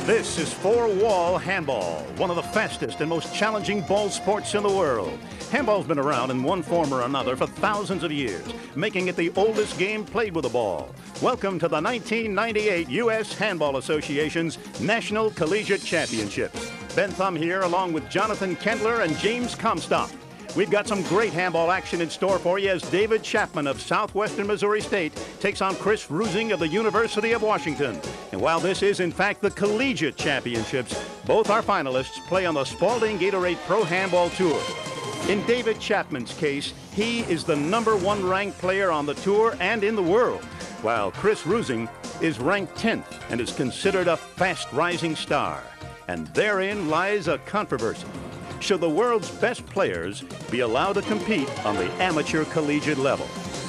This is four-wall handball, one of the fastest and most challenging ball sports in the world. Handball's been around in one form or another for thousands of years, making it the oldest game played with a ball. Welcome to the 1998 U.S. Handball Association's National Collegiate Championships. Ben Thumb here, along with Jonathan Kendler and James Comstock. We've got some great handball action in store for you as David Chapman of Southwestern Missouri State takes on Chris Rusing of the University of Washington. And while this is, in fact, the Collegiate Championships, both our finalists play on the Spalding Gatorade Pro Handball Tour. In David Chapman's case, he is the #1 ranked player on the tour and in the world, while Chris Rusing is ranked 10th and is considered a fast-rising star. And therein lies a controversy. Should the world's best players be allowed to compete on the amateur collegiate level?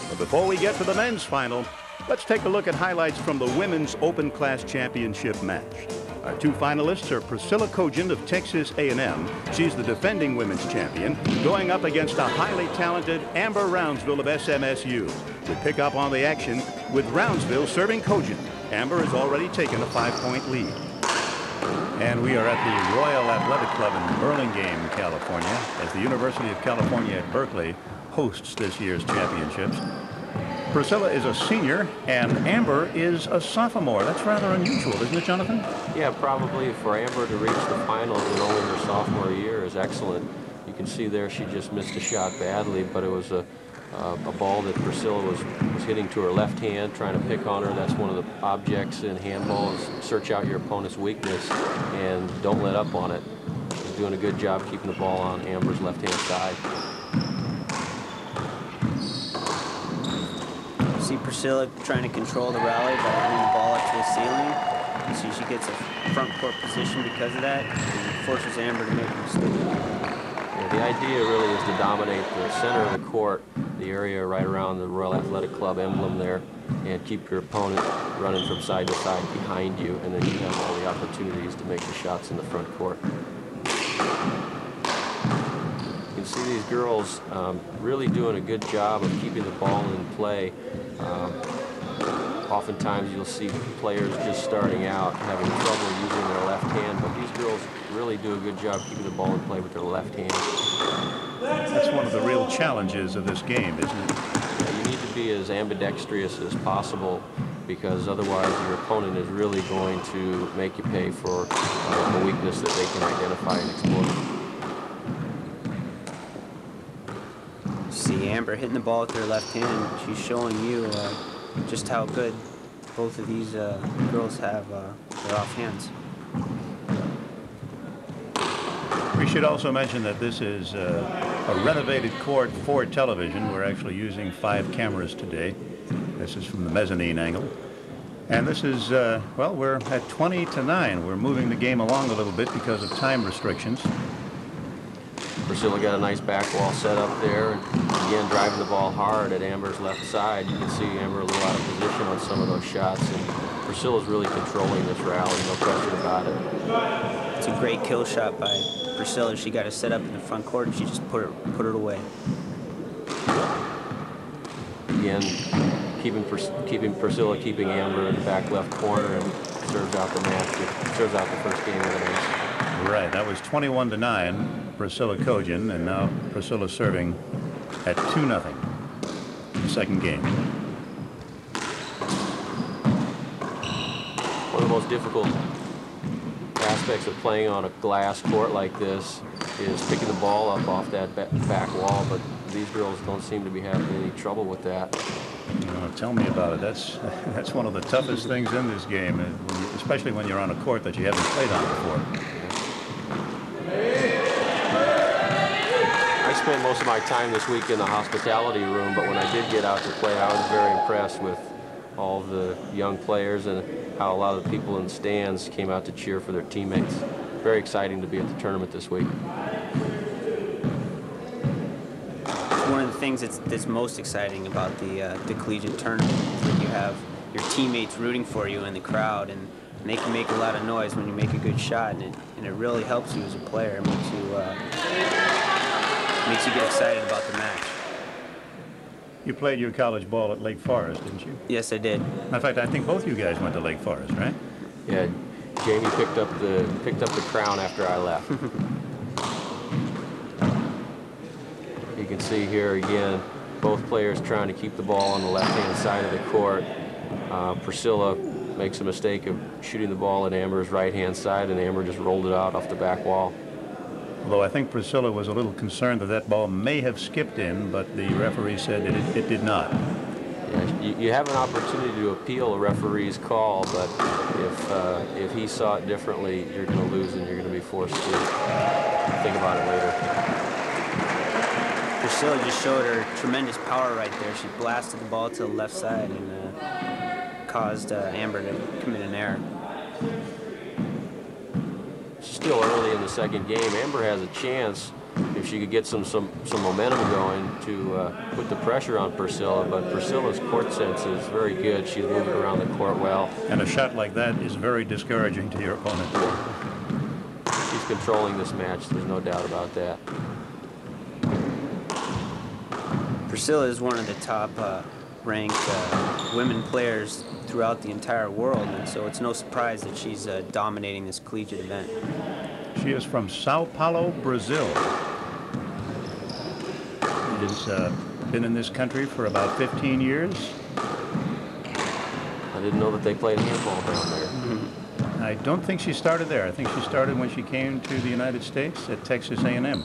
But before we get to the men's final, let's take a look at highlights from the women's open class championship match. Our two finalists are Priscilla Kogin of Texas A&M. She's the defending women's champion, going up against a highly talented Amber Roundsville of SMSU. We pick up on the action with Roundsville serving Kogin. Amber has already taken a 5-point lead. And we are at the Royal Athletic Club in Burlingame, California, as the University of California at Berkeley hosts this year's championships. Priscilla is a senior, and Amber is a sophomore. That's rather unusual, isn't it, Jonathan? Yeah, probably for Amber to reach the finals in only her sophomore year is excellent. You can see there she just missed a shot badly, but it was a ball that Priscilla was hitting to her left hand, trying to pick on her. That's one of the objects in handball, is search out your opponent's weakness and don't let up on it. She's doing a good job keeping the ball on Amber's left-hand side. See Priscilla trying to control the rally by hitting the ball up to the ceiling. You see she gets a front court position because of that, and forces Amber to make a mistake. The idea really is to dominate the center of the court, the area right around the Royal Athletic Club emblem there, and keep your opponent running from side to side behind you, and then you have all the opportunities to make the shots in the front court. You can see these girls really doing a good job of keeping the ball in play. Oftentimes you'll see players just starting out having trouble using their left hand, but these girls really do a good job keeping the ball in play with their left hand. That's one of the real challenges of this game, isn't it? Yeah, you need to be as ambidextrous as possible, because otherwise your opponent is really going to make you pay for a weakness that they can identify and exploit. See Amber hitting the ball with her left hand. She's showing you just how good both of these girls have their off hands. We should also mention that this is a renovated court for television. We're actually using 5 cameras today. This is from the mezzanine angle. And this is, well, we're at 20-9. We're moving the game along a little bit because of time restrictions. Priscilla got a nice back wall set up there, and again driving the ball hard at Amber's left side. You can see Amber a little out of position on some of those shots, and Priscilla's really controlling this rally, no question about it. It's a great kill shot by Priscilla. She got it set up in the front court, and she just put it away. Again, keeping Priscilla, keeping Amber in the back left corner, and serves out the match. Serves out the first game of the match. Right, that was 21-9, Priscilla Kogin, and now Priscilla serving at 2-0, the second game. One of the most difficult aspects of playing on a glass court like this is picking the ball up off that back wall, but these girls don't seem to be having any trouble with that. Tell me about it. That's one of the toughest things in this game, especially when you're on a court that you haven't played on before. I spent most of my time this week in the hospitality room, but when I did get out to play, I was very impressed with all the young players and how a lot of the people in the stands came out to cheer for their teammates. Very exciting to be at the tournament this week. One of the things that's most exciting about the collegiate tournament is that you have your teammates rooting for you in the crowd, and they can make a lot of noise when you make a good shot, and it really helps you as a player. It makes you get excited about the match. You played your college ball at Lake Forest, didn't you? Yes, I did. In fact, I think both you guys went to Lake Forest, right? Yeah, Jamie picked up the crown after I left. You can see here again, both players trying to keep the ball on the left-hand side of the court. Priscilla makes a mistake of shooting the ball at Amber's right-hand side, and Amber just rolled it out off the back wall. Although I think Priscilla was a little concerned that ball may have skipped in, but the referee said it did not. Yeah, you have an opportunity to appeal a referee's call, but if he saw it differently, you're going to lose and you're going to be forced to think about it later. Priscilla just showed her tremendous power right there. She blasted the ball to the left side and caused Amber to commit an error. Still early in the second game. Amber has a chance, if she could get some momentum going, to put the pressure on Priscilla, but Priscilla's court sense is very good. She's moving around the court well. And a shot like that is very discouraging to your opponent. She's controlling this match, there's no doubt about that. Priscilla is one of the top ranked women players throughout the entire world, and so it's no surprise that she's dominating this collegiate event. She is from Sao Paulo, Brazil. She's been in this country for about 15 years. I didn't know that they played handball down there. Mm-hmm. I don't think she started there. I think she started when she came to the United States at Texas A&M.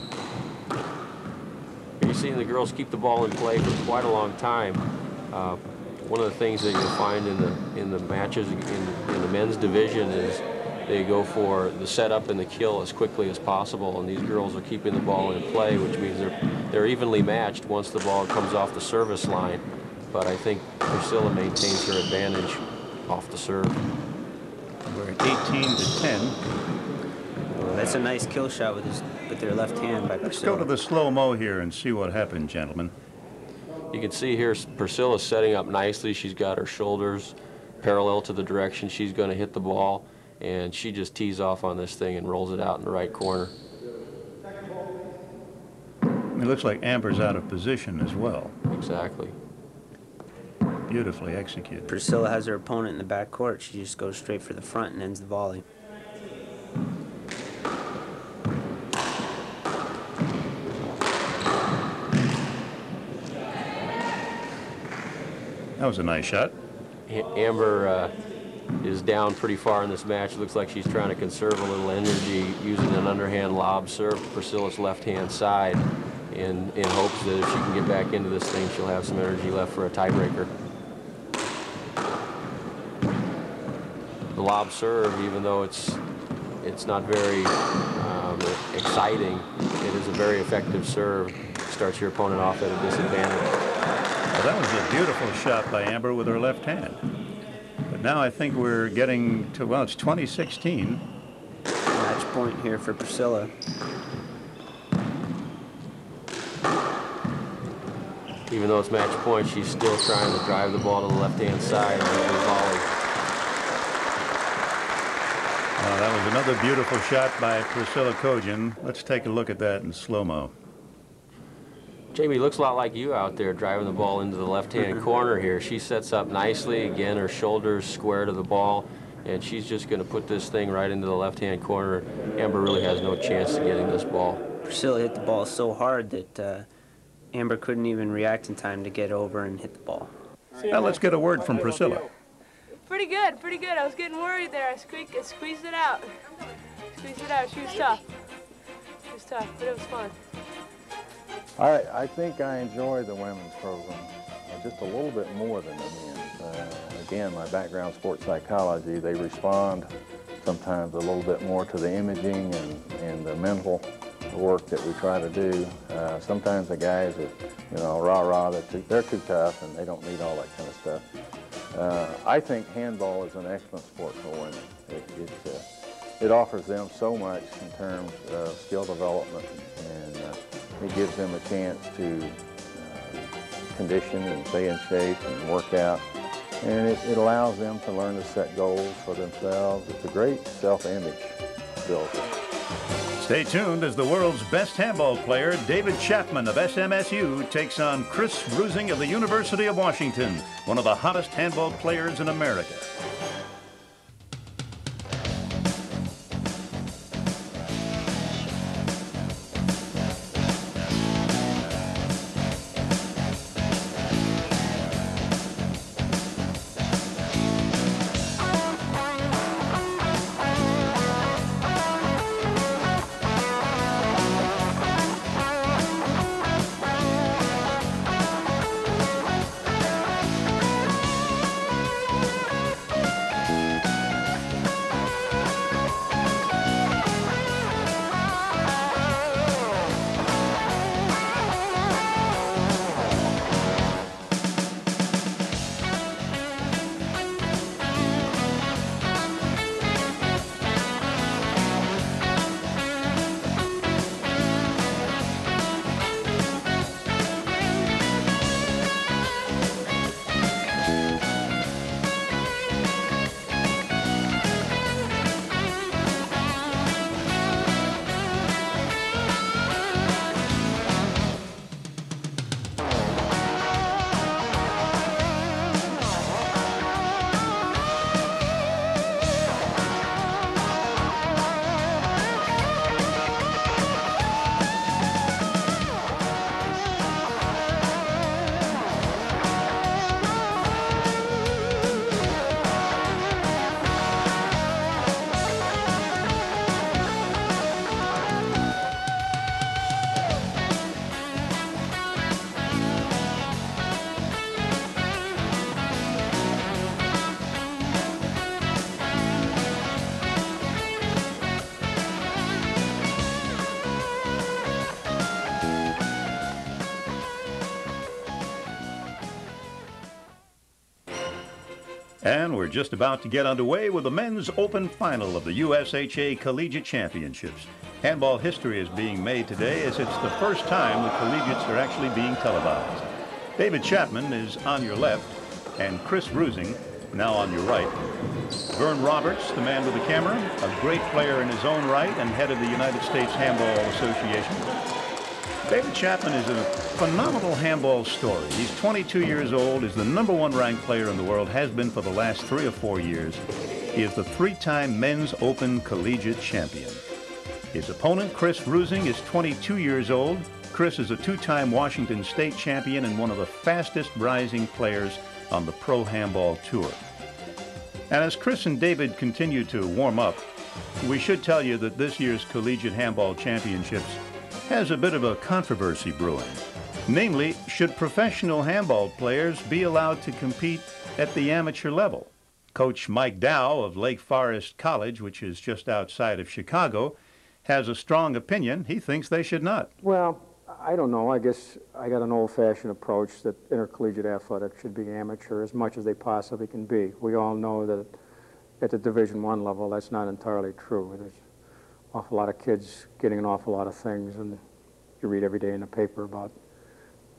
You're seeing the girls keep the ball in play for quite a long time. One of the things that you'll find in the matches in the men's division is they go for the setup and the kill as quickly as possible, and these girls are keeping the ball in play, which means they're evenly matched once the ball comes off the service line. But I think Priscilla maintains her advantage off the serve. We're at 18 to 10. Well, that's a nice kill shot with their left hand by Priscilla. Let's go to the slow-mo here and see what happened, gentlemen. You can see here Priscilla's setting up nicely. She's got her shoulders parallel to the direction she's going to hit the ball, and she just tees off on this thing and rolls it out in the right corner. It looks like Amber's out of position as well. Exactly. Beautifully executed. Priscilla has her opponent in the back court. She just goes straight for the front and ends the volley. That was a nice shot. Amber is down pretty far in this match. It looks like she's trying to conserve a little energy using an underhand lob serve to Priscilla's left-hand side in hopes that if she can get back into this thing, she'll have some energy left for a tiebreaker. The lob serve, even though it's not very exciting, it is a very effective serve. Starts your opponent off at a disadvantage. Well, that was a beautiful shot by Amber with her left hand. But now I think we're getting to, well, it's 2016. Match point here for Priscilla. Even though it's match point, she's still trying to drive the ball to the left-hand side on the volley. That was another beautiful shot by Priscilla Kogin. Let's take a look at that in slow-mo. Jamie looks a lot like you out there driving the ball into the left-hand corner here. She sets up nicely. Again, her shoulders square to the ball, and she's just going to put this thing right into the left-hand corner. Amber really has no chance of getting this ball. Priscilla hit the ball so hard that Amber couldn't even react in time to get over and hit the ball. Now let's get a word from Priscilla. Pretty good, pretty good. I was getting worried there. I squeezed it out. Squeezed it out. She was tough. She was tough, but it was fun. I think I enjoy the women's program just a little bit more than the men's. Again, my background sports psychology, they respond sometimes a little bit more to the imaging and the mental work that we try to do. Sometimes the guys are, rah-rah, they're too tough and they don't need all that kind of stuff. I think handball is an excellent sport for women. It offers them so much in terms of skill development, and it gives them a chance to condition and stay in shape and work out. And it allows them to learn to set goals for themselves. It's a great self-image builder. Stay tuned as the world's best handball player, David Chapman of SMSU, takes on Chris Rusing of the University of Washington, one of the hottest handball players in America. And we're just about to get underway with the men's open final of the USHA Collegiate Championships. Handball history is being made today as it's the first time the Collegiates are actually being televised. David Chapman is on your left, and Chris Rusing now on your right. Vern Roberts, the man with the camera, a great player in his own right and head of the United States Handball Association. David Chapman is a phenomenal handball story. He's 22 years old, is the #1 ranked player in the world, has been for the last 3 or 4 years. He is the 3-time men's open collegiate champion. His opponent, Chris Rusing, is 22 years old. Chris is a 2-time Washington State champion and one of the fastest rising players on the Pro Handball Tour. And as Chris and David continue to warm up, we should tell you that this year's Collegiate Handball Championships has a bit of a controversy brewing. Namely, should professional handball players be allowed to compete at the amateur level? Coach Mike Dow of Lake Forest College, which is just outside of Chicago, has a strong opinion. He thinks they should not. Well, I don't know. I guess I got an old-fashioned approach that intercollegiate athletics should be amateur as much as they possibly can be. We all know that at the Division I level, that's not entirely true. There's an awful lot of kids getting an awful lot of things, and you read every day in the paper about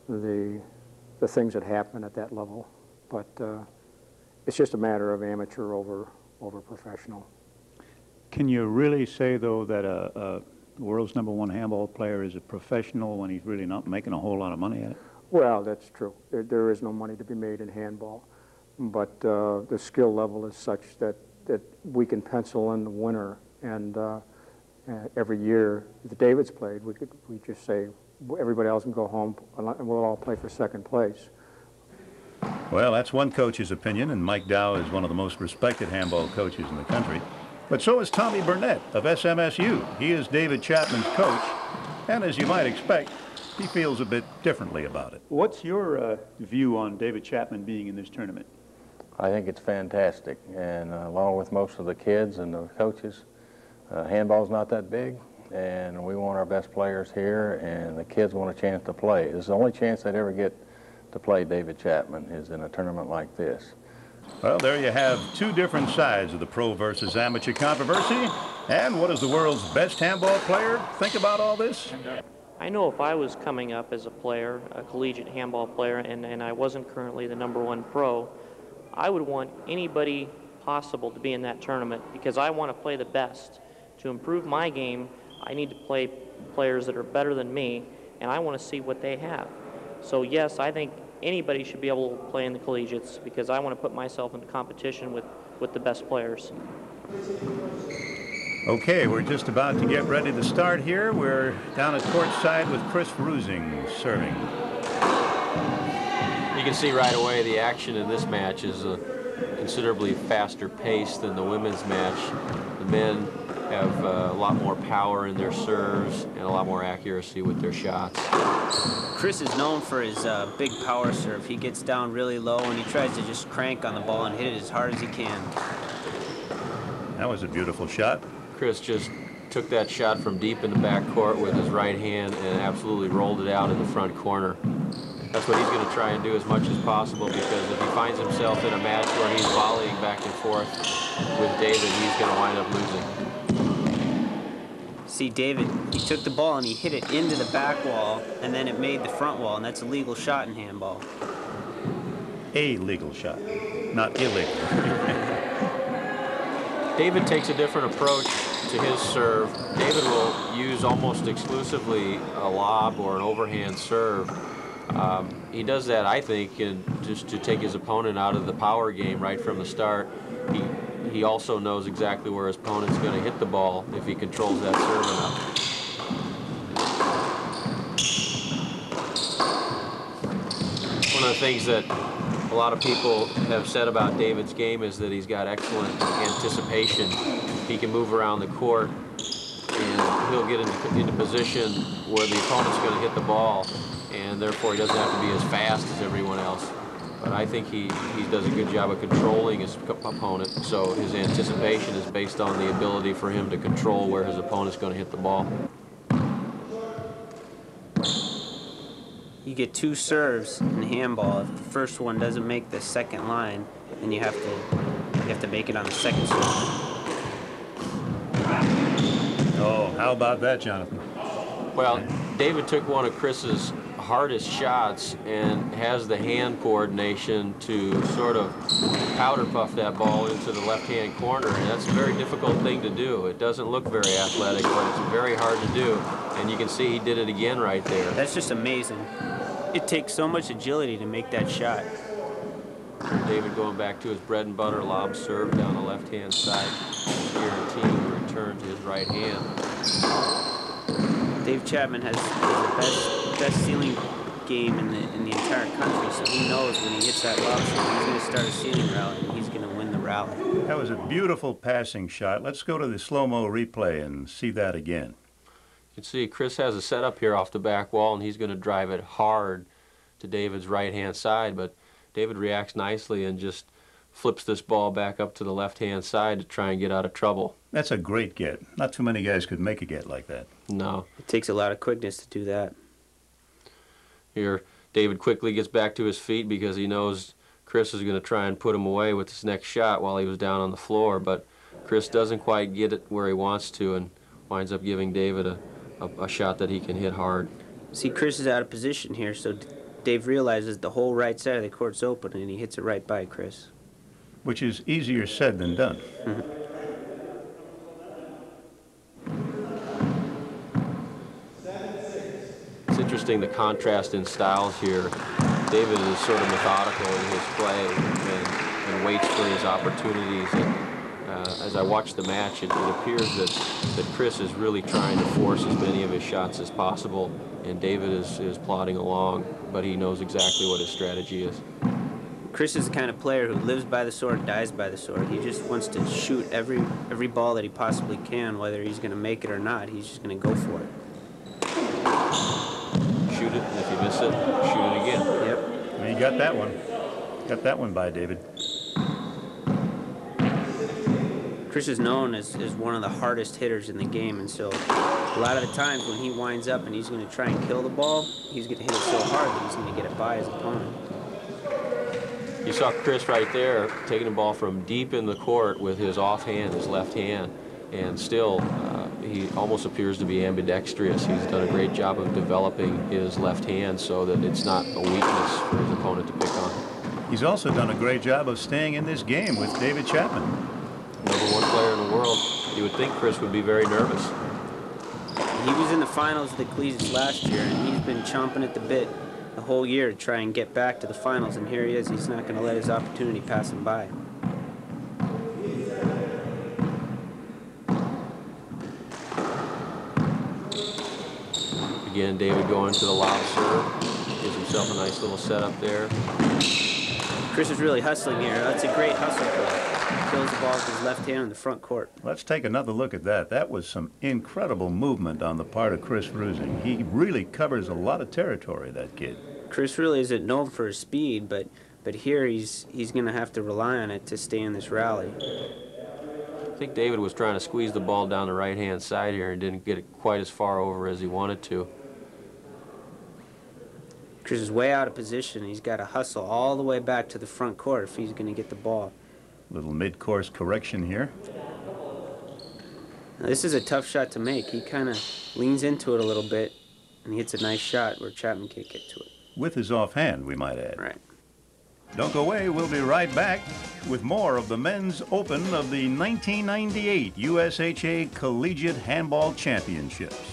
the things that happen at that level. But it's just a matter of amateur over professional. Can you really say, though, that the world's #1 handball player is a professional when he's really not making a whole lot of money at it? Well, that's true. There is no money to be made in handball, but the skill level is such that we can pencil in the winner, and every year that David's played, we just say everybody else can go home and we'll all play for second place. Well, that's one coach's opinion, and Mike Dow is one of the most respected handball coaches in the country. But so is Tommy Burnett of SMSU. He is David Chapman's coach, and as you might expect, he feels a bit differently about it. What's your view on David Chapman being in this tournament? I think it's fantastic, and along with most of the kids and the coaches, handball's not that big, and we want our best players here, and the kids want a chance to play. It's the only chance they'd ever get to play David Chapman is in a tournament like this. Well, there you have 2 different sides of the pro versus amateur controversy. And what does the world's best handball player think about all this? I know if I was coming up as a player, a collegiate handball player, and I wasn't currently the #1 pro, I would want anybody possible to be in that tournament because I want to play the best. To improve my game, I need to play players that are better than me, and I want to see what they have. So yes, I think anybody should be able to play in the collegiates because I want to put myself into competition with the best players. Okay, we're just about to get ready to start here. We're down at courtside with Chris Rusing serving. You can see right away the action in this match is considerably faster paced than the women's match. The men have a lot more power in their serves and a lot more accuracy with their shots. Chris is known for his big power serve. He gets down really low and he tries to just crank on the ball and hit it as hard as he can. That was a beautiful shot. Chris just took that shot from deep in the backcourt with his right hand and absolutely rolled it out in the front corner. That's what he's going to try and do as much as possible because if he finds himself in a match where he's volleying back and forth with David, he's going to wind up losing. See, David, he took the ball and he hit it into the back wall, and then it made the front wall, and that's a legal shot in handball. A legal shot, not illegal. David takes a different approach to his serve. David will use almost exclusively a lob or an overhand serve. He does that, I think, just to take his opponent out of the power game right from the start. He also knows exactly where his opponent's going to hit the ball if he controls that serve enough. One of the things that a lot of people have said about David's game is that he's got excellent anticipation. He can move around the court and he'll get into position where the opponent's going to hit the ball, and therefore he doesn't have to be as fast as everyone else. But I think he does a good job of controlling his opponent, so his anticipation is based on the ability for him to control where his opponent's going to hit the ball. You get 2 serves in handball. If the first one doesn't make the second line, and you have to make it on the second serve. Oh, how about that, Jonathan? Well, David took one of Chris's hardest shots and has the hand coordination to sort of powder puff that ball into the left-hand corner, and that's a very difficult thing to do. It doesn't look very athletic, but it's very hard to do, and you can see he did it again right there. That's just amazing. It takes so much agility to make that shot. David going back to his bread and butter lob serve down the left-hand side, guaranteeing the return to his right hand. Dave Chapman has the best ceiling game in the entire country, so he knows when he hits that lob serve, he's going to start a ceiling rally, and he's going to win the rally. That was a beautiful passing shot. Let's go to the slow-mo replay and see that again. You can see Chris has a setup here off the back wall, and he's going to drive it hard to David's right-hand side, but David reacts nicely and just flips this ball back up to the left-hand side to try and get out of trouble. That's a great get. Not too many guys could make a get like that. No. It takes a lot of quickness to do that. Here, David quickly gets back to his feet because he knows Chris is going to try and put him away with his next shot while he was down on the floor, but Chris doesn't quite get it where he wants to and winds up giving David a shot that he can hit hard. See, Chris is out of position here, so Dave realizes the whole right side of the court's open, and he hits it right by Chris. Which is easier said than done. It's interesting the contrast in styles here. David is sort of methodical in his play and waits for his opportunities. And, as I watch the match, it appears that Chris is really trying to force as many of his shots as possible, and David is plodding along, but he knows exactly what his strategy is. Chris is the kind of player who lives by the sword, dies by the sword. He just wants to shoot every ball that he possibly can, whether he's going to make it or not. He's just going to go for it. Shoot it, and if you miss it, shoot it again. Yep. Well, you got that one. Got that one by David. Chris is known as one of the hardest hitters in the game, and so a lot of the times when he winds up and he's going to try and kill the ball, he's going to hit it so hard that he's going to get it by his opponent. You saw Chris right there taking the ball from deep in the court with his offhand, his left hand, and still he almost appears to be ambidextrous. He's done a great job of developing his left hand so that it's not a weakness for his opponent to pick on. He's also done a great job of staying in this game with David Chapman. #1 player in the world. You would think Chris would be very nervous. He was in the finals of the Collegiates last year, and he's been chomping at the bit the whole year to try and get back to the finals, and here he is. He's not going to let his opportunity pass him by. Again, David going to the lob serve. Gives himself a nice little setup there. Chris is really hustling here. That's a great hustle play. Kills the ball with his left hand in the front court. Let's take another look at that. That was some incredible movement on the part of Chris Rusing. He really covers a lot of territory, that kid. Chris really isn't known for his speed, but here he's going to have to rely on it to stay in this rally. I think David was trying to squeeze the ball down the right-hand side here and didn't get it quite as far over as he wanted to. Chris is way out of position. He's got to hustle all the way back to the front court if he's going to get the ball. Little mid-course correction here. Now, this is a tough shot to make. He kind of leans into it a little bit, and he hits a nice shot where Chapman can't get to it. With his offhand, we might add. Right. Don't go away. We'll be right back with more of the Men's Open of the 1998 USHA Collegiate Handball Championships.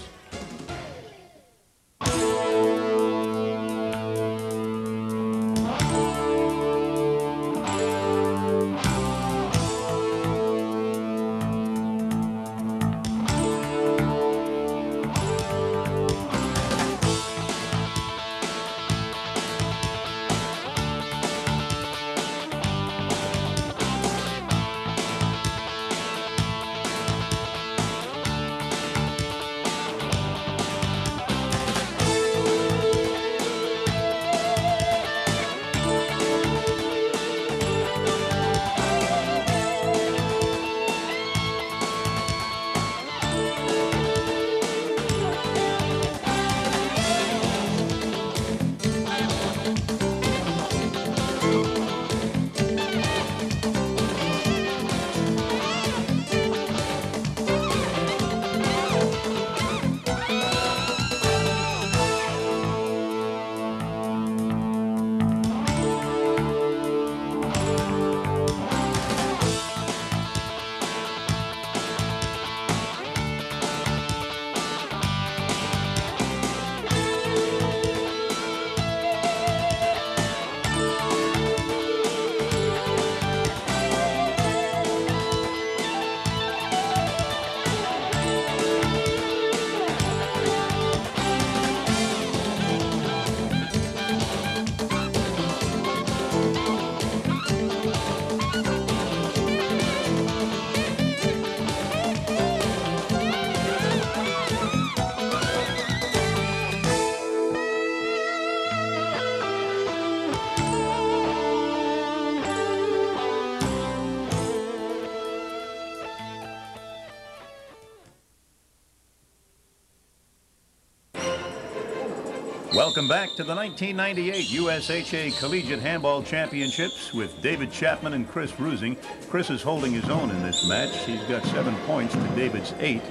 Welcome back to the 1998 USHA Collegiate Handball Championships with David Chapman and Chris Rusing. Chris is holding his own in this match. He's got 7 points to David's 8.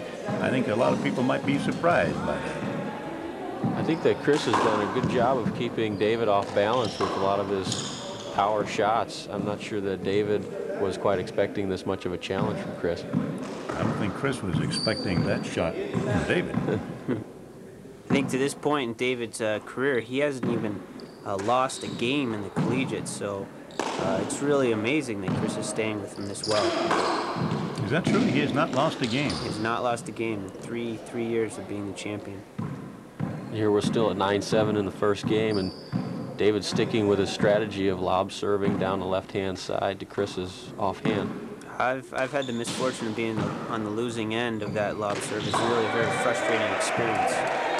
I think a lot of people might be surprised by that. I think that Chris has done a good job of keeping David off balance with a lot of his power shots. I'm not sure that David was quite expecting this much of a challenge from Chris. I don't think Chris was expecting that shot from David. I think to this point in David's career, he hasn't even lost a game in the Collegiates, so it's really amazing that Chris is staying with him this well. Is that true? He has not lost a game? He has not lost a game in three years of being the champion. Here we're still at 9-7 in the first game, and David's sticking with his strategy of lob serving down the left-hand side to Chris's offhand. I've had the misfortune of being on the losing end of that lob serve. It's really a very frustrating experience.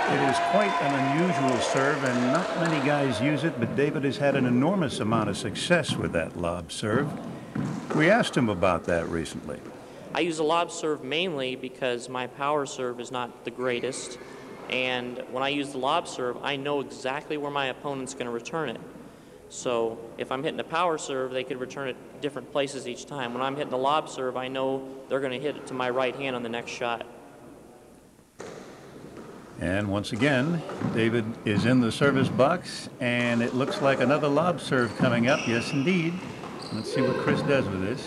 It is quite an unusual serve, and not many guys use it, but David has had an enormous amount of success with that lob serve. We asked him about that recently. I use a lob serve mainly because my power serve is not the greatest, and when I use the lob serve, I know exactly where my opponent's going to return it. So if I'm hitting a power serve, they could return it different places each time. When I'm hitting a lob serve, I know they're going to hit it to my right hand on the next shot. And once again, David is in the service box, and it looks like another lob serve coming up. Yes, indeed. Let's see what Chris does with this.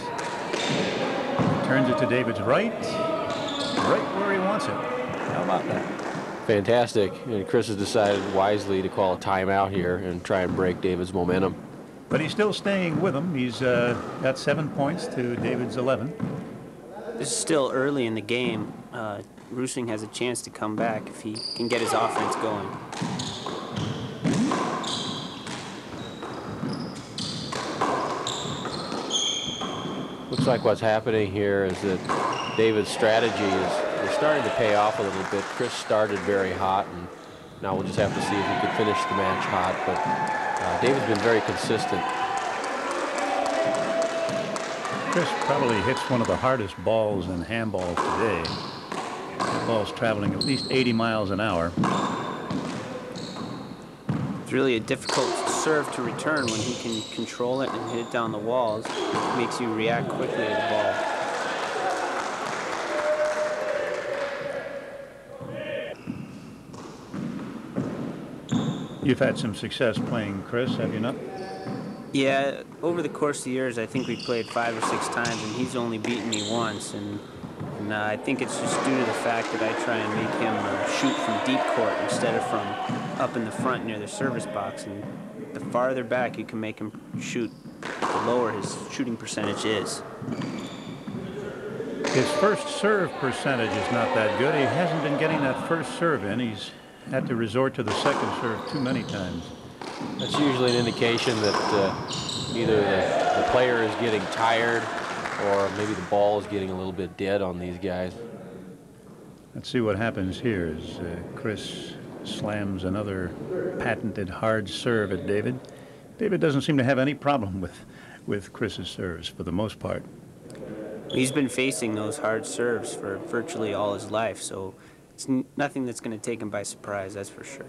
Turns it to David's right where he wants it. How about that? Fantastic. And Chris has decided wisely to call a timeout here and try and break David's momentum. But he's still staying with him. He's got 7 points to David's 11. This is still early in the game. Rusing has a chance to come back if he can get his offense going. Looks like what's happening here is that David's strategy is starting to pay off a little bit. Chris started very hot, and now we'll just have to see if he can finish the match hot. But David's been very consistent. Chris probably hits one of the hardest balls in handball today. The ball's traveling at least 80 miles an hour. It's really a difficult serve to return when he can control it and hit it down the walls. It makes you react quickly to the ball. You've had some success playing, Chris, have you not? Yeah, over the course of the years, I think we played 5 or 6 times, and he's only beaten me once. And I think it's just due to the fact that I try and make him shoot from deep court instead of from up in the front near the service box. And the farther back you can make him shoot, the lower his shooting percentage is. His first serve percentage is not that good. He hasn't been getting that first serve in. He's had to resort to the second serve too many times. That's usually an indication that either the player is getting tired or maybe the ball is getting a little bit dead on these guys. Let's see what happens here as Chris slams another patented hard serve at David. David doesn't seem to have any problem with Chris's serves for the most part. He's been facing those hard serves for virtually all his life, so it's nothing that's going to take him by surprise, that's for sure.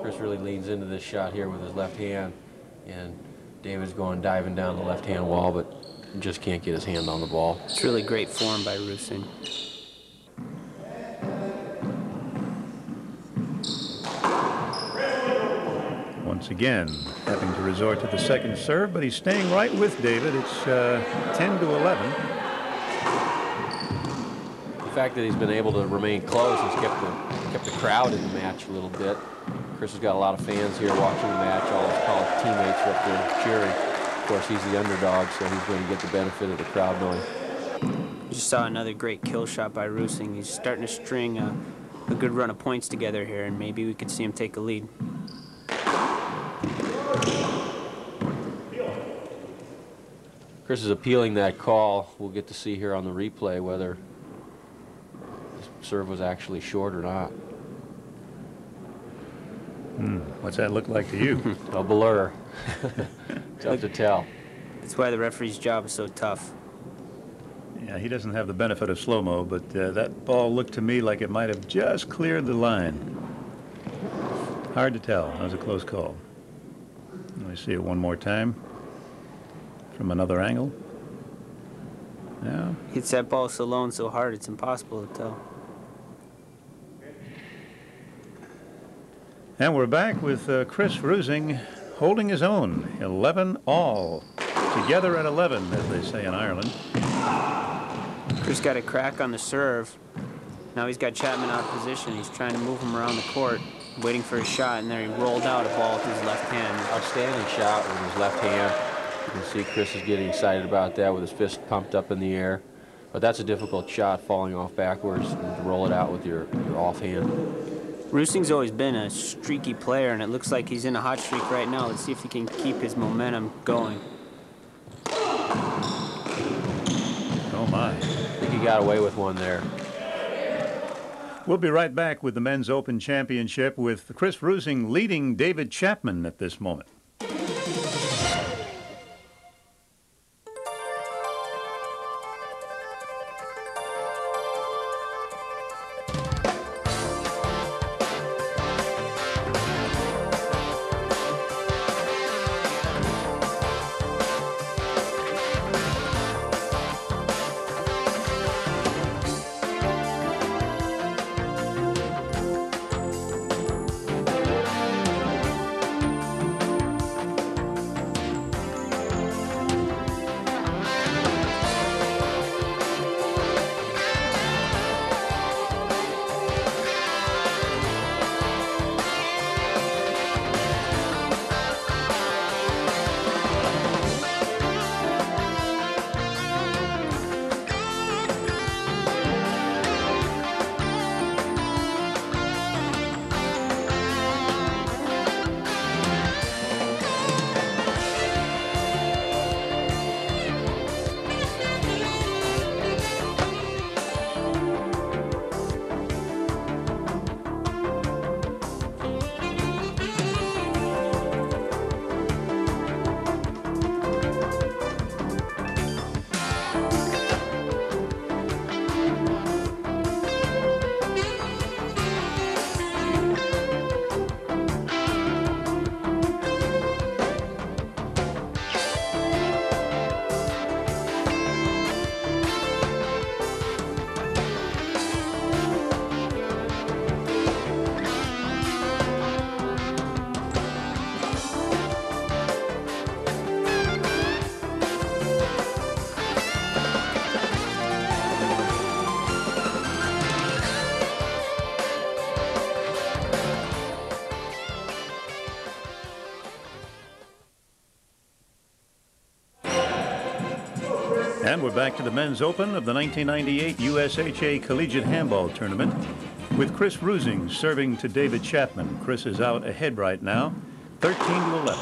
Chris really leans into this shot here with his left hand, and David's going diving down the left-hand wall, but just can't get his hand on the ball. It's really great form by Rusing. Once again, having to resort to the second serve, but he's staying right with David. It's 10 to 11. The fact that he's been able to remain close has kept the crowd in the match a little bit. Chris has got a lot of fans here watching the match. All his college teammates are up there cheering. Of course, he's the underdog, so he's going to get the benefit of the crowd noise. You just saw another great kill shot by Rusing. He's starting to string a good run of points together here, and maybe we could see him take a lead. Chris is appealing that call. We'll get to see here on the replay whether the serve was actually short or not. What's that look like to you? A blur. Tough to tell. That's why the referee's job is so tough. Yeah, he doesn't have the benefit of slow-mo, but that ball looked to me like it might have just cleared the line. Hard to tell. That was a close call. Let me see it one more time from another angle. Yeah. Hits that ball so low and so hard, it's impossible to tell. And we're back with Chris Rusing holding his own. 11 all. Together at 11, as they say in Ireland. Chris got a crack on the serve. Now he's got Chapman out of position. He's trying to move him around the court, waiting for a shot, and there he rolled out a ball with his left hand. Outstanding shot with his left hand. You can see Chris is getting excited about that with his fist pumped up in the air. But that's a difficult shot, falling off backwards, and to roll it out with your offhand. Rusing's always been a streaky player, and it looks like he's in a hot streak right now. Let's see if he can keep his momentum going. Oh, my. I think he got away with one there. We'll be right back with the Men's Open Championship with Chris Rusing leading David Chapman at this moment. And we're back to the Men's Open of the 1998 USHA Collegiate Handball Tournament with Chris Rusing serving to David Chapman. Chris is out ahead right now, 13-11.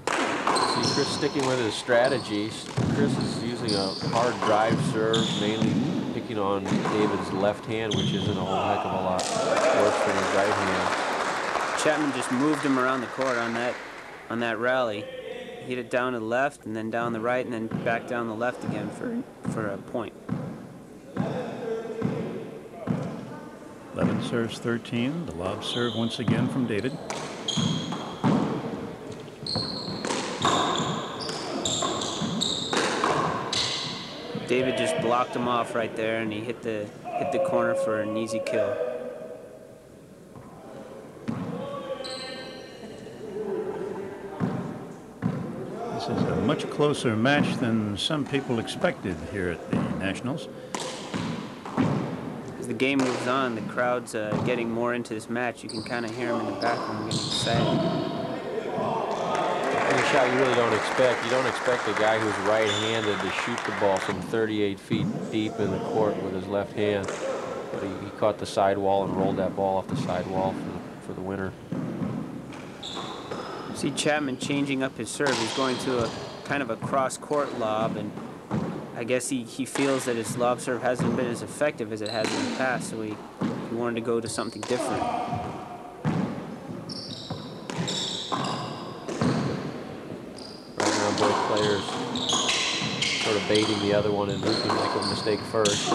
See Chris sticking with his strategies. Chris is using a hard drive serve, mainly picking on David's left hand, which isn't a whole heck of a lot worse than his right hand. Chapman just moved him around the court on that rally. Hit it down to the left, and then down the right, and then back down the left again for a point. 11 serves 13. The lob serve once again from David. David just blocked him off right there, and he hit the corner for an easy kill. This is a much closer match than some people expected here at the Nationals. As the game moves on, the crowd's getting more into this match. You can kind of hear them in the background getting excited. A shot you really don't expect. You don't expect a guy who's right-handed to shoot the ball from 38 feet deep in the court with his left hand. But he caught the sidewall and rolled that ball off the sidewall for the winner. See Chapman changing up his serve. He's going to a kind of a cross-court lob, and I guess he feels that his lob serve hasn't been as effective as it has in the past, so he wanted to go to something different. Right now, both players baiting the other one, and Rusing make a mistake first.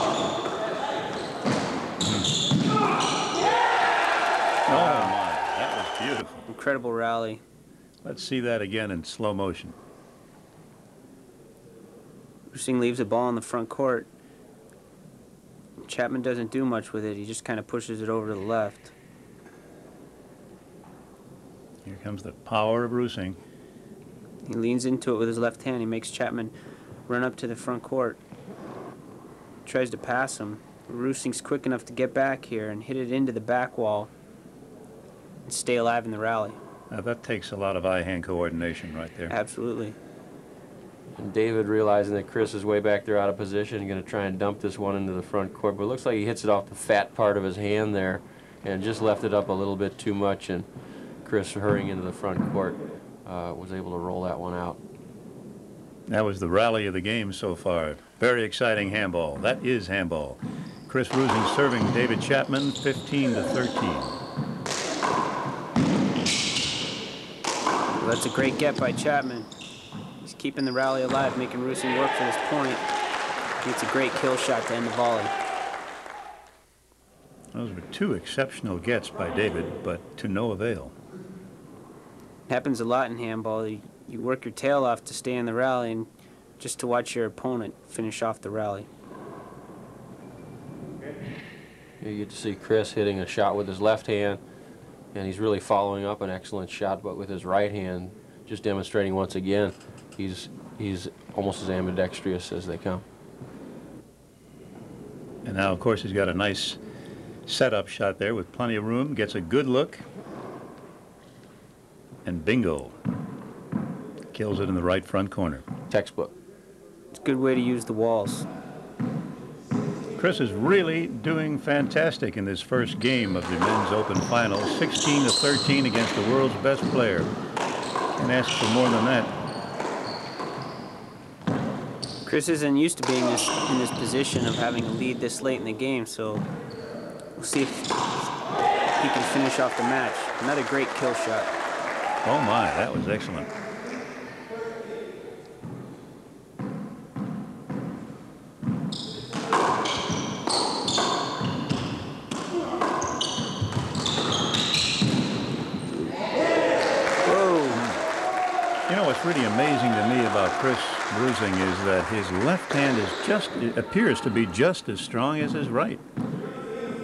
Oh my, that was beautiful. Incredible rally. Let's see that again in slow motion. Rusing leaves the ball in the front court. Chapman doesn't do much with it. He just kind of pushes it over to the left. Here comes the power of Rusing. He leans into it with his left hand. He makes Chapman run up to the front court. Tries to pass him. Rusing's quick enough to get back here and hit it into the back wall and stay alive in the rally. Now that takes a lot of eye-hand coordination right there. Absolutely. And David, realizing that Chris is way back there out of position, going to try and dump this one into the front court, but it looks like he hits it off the fat part of his hand there and just left it up a little bit too much, and Chris, hurrying into the front court, was able to roll that one out. That was the rally of the game so far. Very exciting handball. That is handball. Chris Rusing serving David Chapman 15-13. Well, that's a great get by Chapman. He's keeping the rally alive, making Rusing work for this point. It's a great kill shot to end the volley. Those were two exceptional gets by David, but to no avail. It happens a lot in handball. You work your tail off to stay in the rally and just to watch your opponent finish off the rally. You get to see Chris hitting a shot with his left hand, and he's really following up an excellent shot, but with his right hand, just demonstrating once again he's almost as ambidextrous as they come. And now, of course, he's got a nice setup shot there with plenty of room. Gets a good look. And bingo. Kills it in the right front corner. Textbook. It's a good way to use the walls. Chris is really doing fantastic in this first game of the Men's Open Final. 16-13 against the world's best player. Can't ask for more than that. Chris isn't used to being in this position of having a lead this late in the game, so we'll see if he can finish off the match. Another great kill shot. Oh my, that was excellent. You know what's really amazing to me about Chris Rusing is that his left hand appears to be just as strong as his right.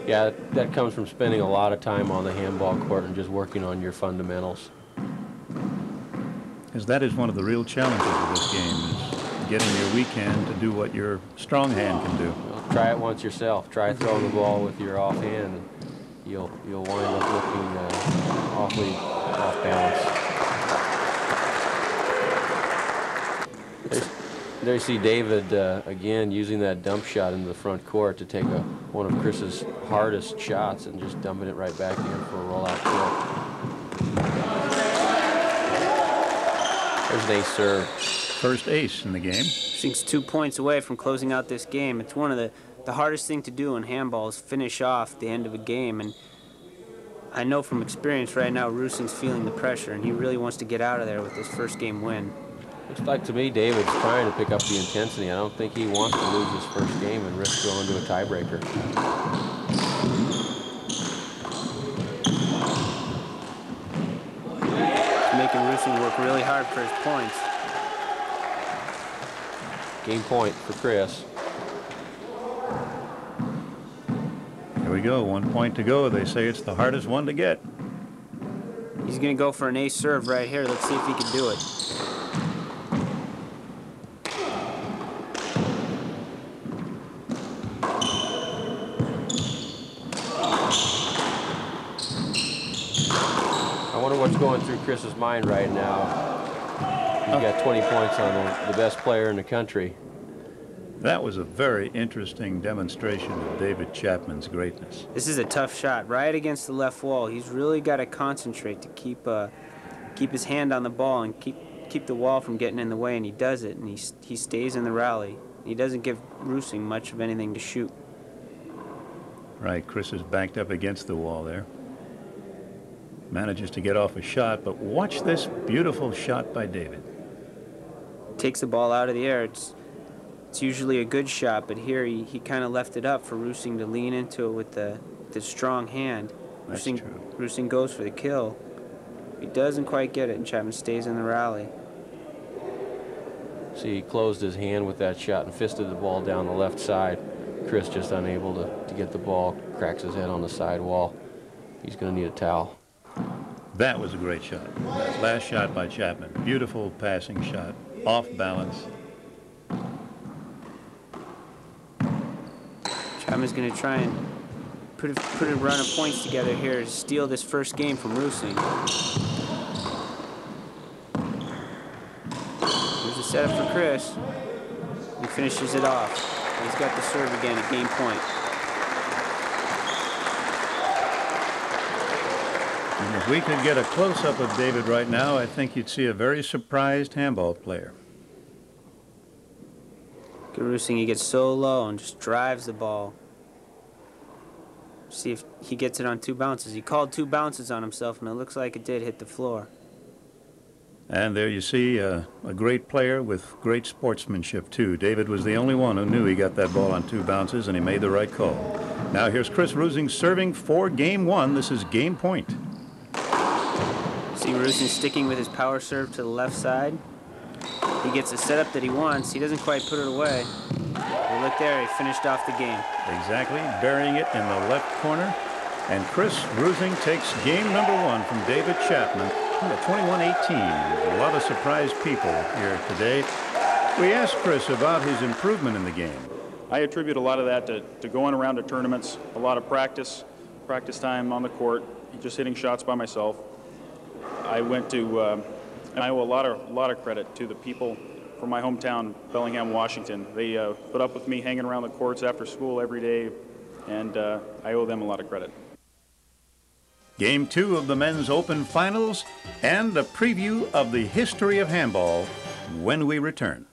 Yeah, that comes from spending a lot of time on the handball court and just working on your fundamentals. Because that is one of the real challenges of this game, is getting your weak hand to do what your strong hand can do. Well, try it once yourself. Try throwing the ball with your off hand, and you'll wind up looking awfully off balance. There you see David again using that dump shot into the front court to take one of Chris's hardest shots and just dumping it right back in for a rollout kill. There's an ace serve. First ace in the game. Rusing's 2 points away from closing out this game. It's one of the hardest thing to do in handball is finish off the end of a game. And I know from experience right now Rusing's feeling the pressure, and he really wants to get out of there with his first game win. Looks like to me David's trying to pick up the intensity. I don't think he wants to lose his first game and risk going to a tiebreaker. He's making Rusing work really hard for his points. Game point for Chris. Here we go, 1 point to go. They say it's the hardest one to get. He's going to go for an ace serve right here. Let's see if he can do it. I wonder what's going through Chris's mind right now. He's got 20 points on the best player in the country. That was a very interesting demonstration of David Chapman's greatness. This is a tough shot, right against the left wall. He's really got to concentrate to keep his hand on the ball and keep the wall from getting in the way, and he does it, and he stays in the rally. He doesn't give Rusing much of anything to shoot. Right, Chris is backed up against the wall there. Manages to get off a shot, but watch this beautiful shot by David. Takes the ball out of the air. it's usually a good shot, but here he kind of left it up for Rusing to lean into it with the strong hand. That's true. Rusing goes for the kill. He doesn't quite get it, and Chapman stays in the rally. See, he closed his hand with that shot and fisted the ball down the left side. Chris just unable to get the ball, cracks his head on the side wall. He's going to need a towel. That was a great shot. Last shot by Chapman. Beautiful passing shot, off balance. Chapman's going to try and put a run of points together here to steal this first game from Rusing. Here's a setup for Chris. He finishes it off. He's got the serve again at game point. And if we could get a close-up of David right now, I think you'd see a very surprised handball player. Good Rusing, he gets so low and just drives the ball. See if he gets it on 2 bounces. He called 2 bounces on himself, and it looks like it did hit the floor. And there you see a great player with great sportsmanship, too. David was the only one who knew he got that ball on 2 bounces, and he made the right call. Now here's Chris Rusing serving for game 1. This is game point. See Rusing sticking with his power serve to the left side. He gets the setup that he wants. He doesn't quite put it away. But look there, he finished off the game. Exactly, burying it in the left corner. And Chris Rusing takes game number 1 from David Chapman at 21-18. A lot of surprised people here today. We asked Chris about his improvement in the game. I attribute a lot of that to going around to tournaments, a lot of practice time on the court, just hitting shots by myself. I went to, and I owe a lot of credit to the people from my hometown, Bellingham, Washington. They put up with me hanging around the courts after school every day, and I owe them a lot of credit. Game 2 of the Men's Open Finals and a preview of the history of handball when we return.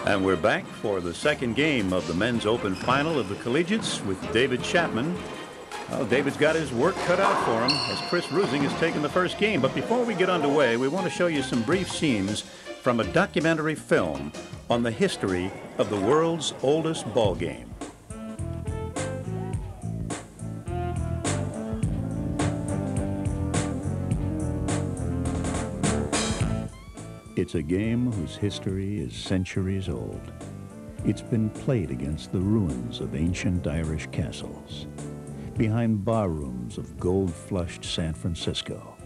And we're back for the second game of the Men's Open Final of the Collegiates with David Chapman. Well, David's got his work cut out for him as Chris Rusing has taken the first game. But before we get underway, we want to show you some brief scenes from a documentary film on the history of the world's oldest ball game. It's a game whose history is centuries old. It's been played against the ruins of ancient Irish castles, behind barrooms of gold-flushed San Francisco,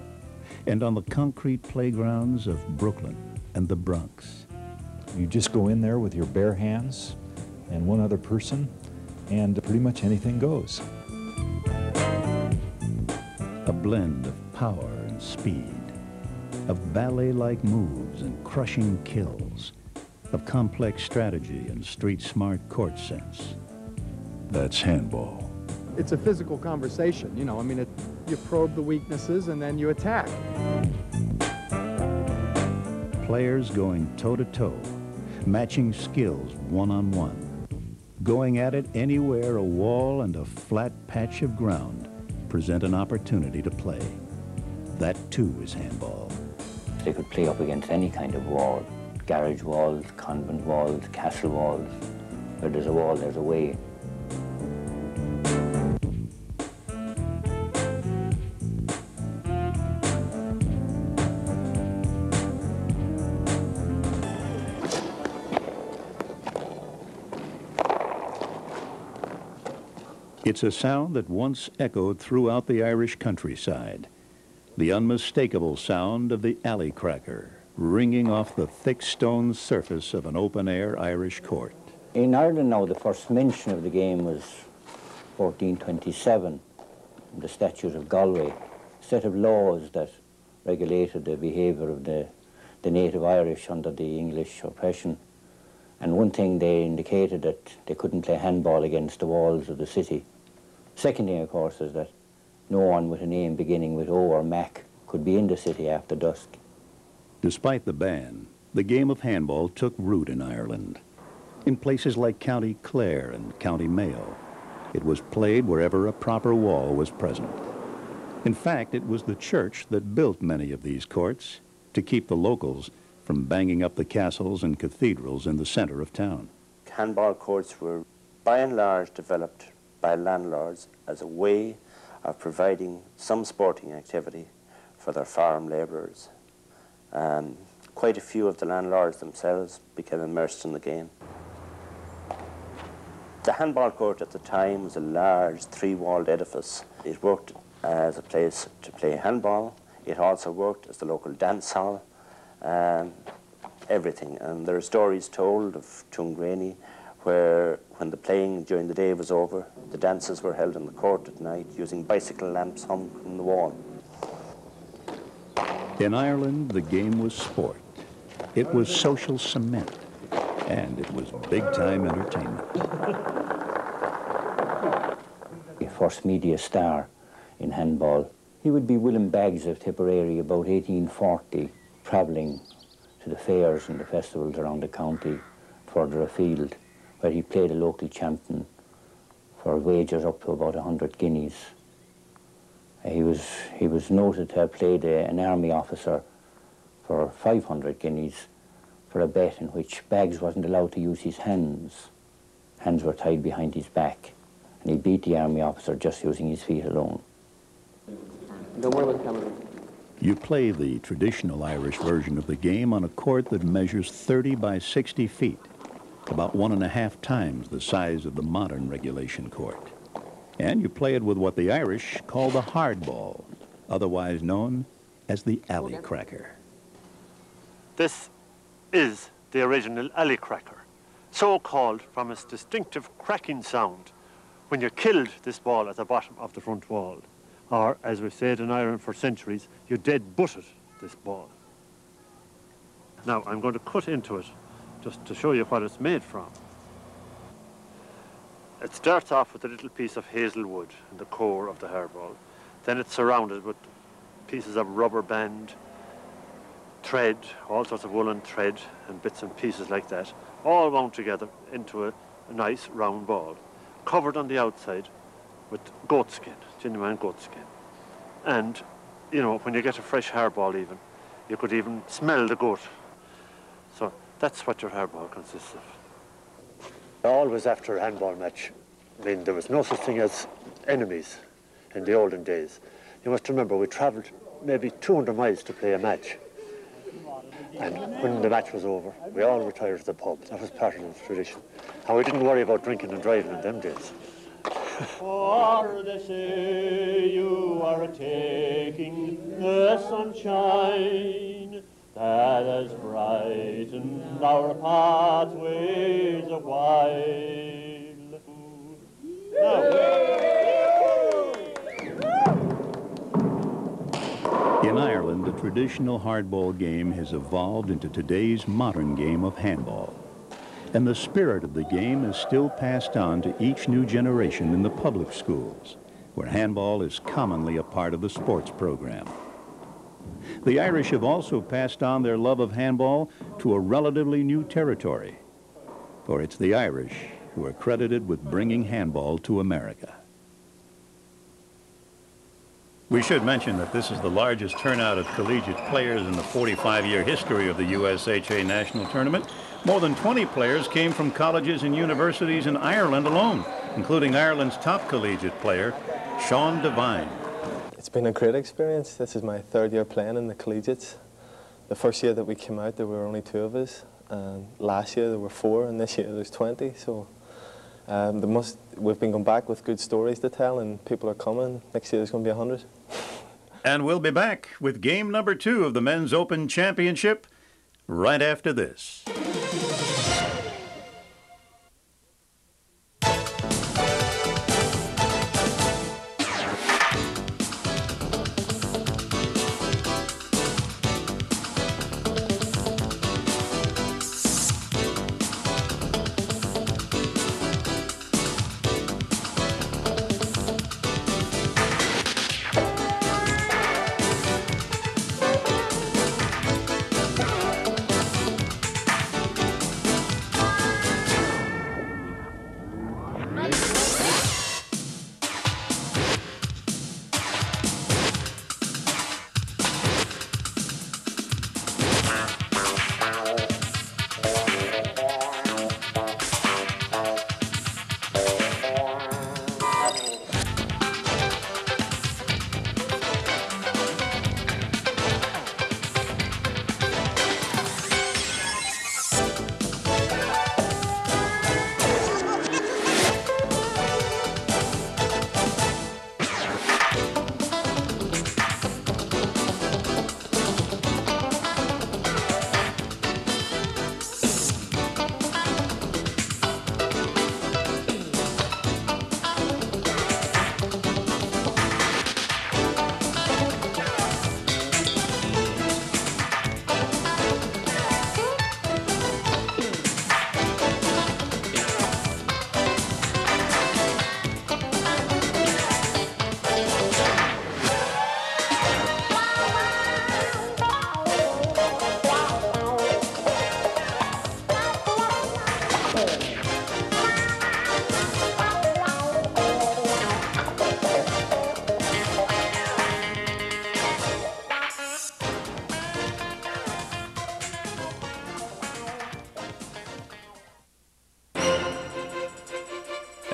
and on the concrete playgrounds of Brooklyn and the Bronx. You just go in there with your bare hands and one other person, and pretty much anything goes. A blend of power and speed, of ballet-like moves and crushing kills, of complex strategy and street-smart court sense. That's handball. It's a physical conversation, you know. I mean, you probe the weaknesses and then you attack. Players going toe-to-toe, matching skills one-on-one, going at it anywhere a wall and a flat patch of ground present an opportunity to play. That too is handball. They could play up against any kind of wall. Garage walls, convent walls, castle walls. Where there's a wall, there's a way. It's a sound that once echoed throughout the Irish countryside. The unmistakable sound of the alley cracker, ringing off the thick stone surface of an open-air Irish court. In Ireland now, the first mention of the game was 1427, the Statute of Galway, a set of laws that regulated the behaviour of the native Irish under the English oppression. And one thing, they indicated that they couldn't play handball against the walls of the city. Second thing, of course, is that no one with a name beginning with O or Mac could be in the city after dusk. Despite the ban, the game of handball took root in Ireland. In places like County Clare and County Mayo, it was played wherever a proper wall was present. In fact, it was the church that built many of these courts to keep the locals from banging up the castles and cathedrals in the center of town. Handball courts were by and large developed by landlords as a way of providing some sporting activity for their farm labourers. Quite a few of the landlords themselves became immersed in the game. The handball court at the time was a large three-walled edifice. It worked as a place to play handball. It also worked as the local dance hall, everything. And there are stories told of Tungraney where when the playing during the day was over, the dances were held in the court at night using bicycle lamps hung from the wall. In Ireland, the game was sport. It was social cement, and it was big-time entertainment. The first media star in handball, he would be Willem Baggs of Tipperary about 1840, travelling to the fairs and the festivals around the county further afield, where he played a local champion for wages up to about 100 guineas. He was noted to have played an army officer for 500 guineas for a bet in which Baggs wasn't allowed to use his hands. Hands were tied behind his back, and he beat the army officer just using his feet alone. Don't worry about the camera. You play the traditional Irish version of the game on a court that measures 30 by 60 feet, about 1.5 times the size of the modern regulation court. And you play it with what the Irish call the hardball, otherwise known as the alley cracker. This is the original alley cracker, so called from its distinctive cracking sound when you killed this ball at the bottom of the front wall. Or, as we've said in Ireland for centuries, you dead-butted this ball. Now, I'm going to cut into it just to show you what it's made from. It starts off with a little piece of hazel wood in the core of the hairball. Then it's surrounded with pieces of rubber band, thread, all sorts of woolen thread and bits and pieces like that, all wound together into a nice round ball, covered on the outside with goat skin, genuine goat skin. And, you know, when you get a fresh hairball even, you could even smell the goat. So that's what your hairball consists of. Always after a handball match, I mean, there was no such thing as enemies in the olden days. You must remember, we travelled maybe 200 miles to play a match. And when the match was over, we all retired to the pub. That was part of the tradition. And we didn't worry about drinking and driving in them days. For they say you are taking the sunshine that has brightened our pathways a while. In Ireland, the traditional hardball game has evolved into today's modern game of handball. And the spirit of the game is still passed on to each new generation in the public schools, where handball is commonly a part of the sports program. The Irish have also passed on their love of handball to a relatively new territory, for it's the Irish who are credited with bringing handball to America. We should mention that this is the largest turnout of collegiate players in the 45-year history of the USHA National Tournament. More than 20 players came from colleges and universities in Ireland alone, including Ireland's top collegiate player, Sean Devine. It's been a great experience. This is my third year playing in the Collegiates. The first year that we came out, there were only 2 of us. And last year there were 4, and this year there's 20. So we've been going back with good stories to tell, and people are coming. Next year there's going to be 100. And we'll be back with game number 2 of the Men's Open Championship right after this.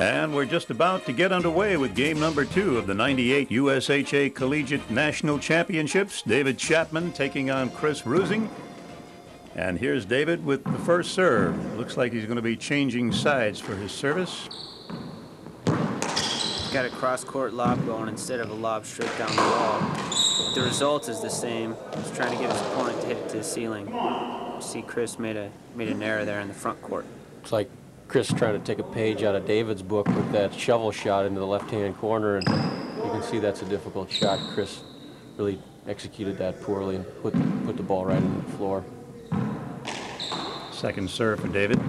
And we're just about to get underway with game number 2 of the '98 USHA Collegiate National Championships. David Chapman taking on Chris Rusing. And here's David with the first serve. Looks like he's going to be changing sides for his service. He's got a cross-court lob going instead of a lob straight down the wall. The result is the same. He's trying to get his opponent to hit it to the ceiling. You see Chris made an error there in the front court. It's like Chris trying to take a page out of David's book with that shovel shot into the left-hand corner, and you can see that's a difficult shot. Chris really executed that poorly and put the ball right into the floor. Second serve for David.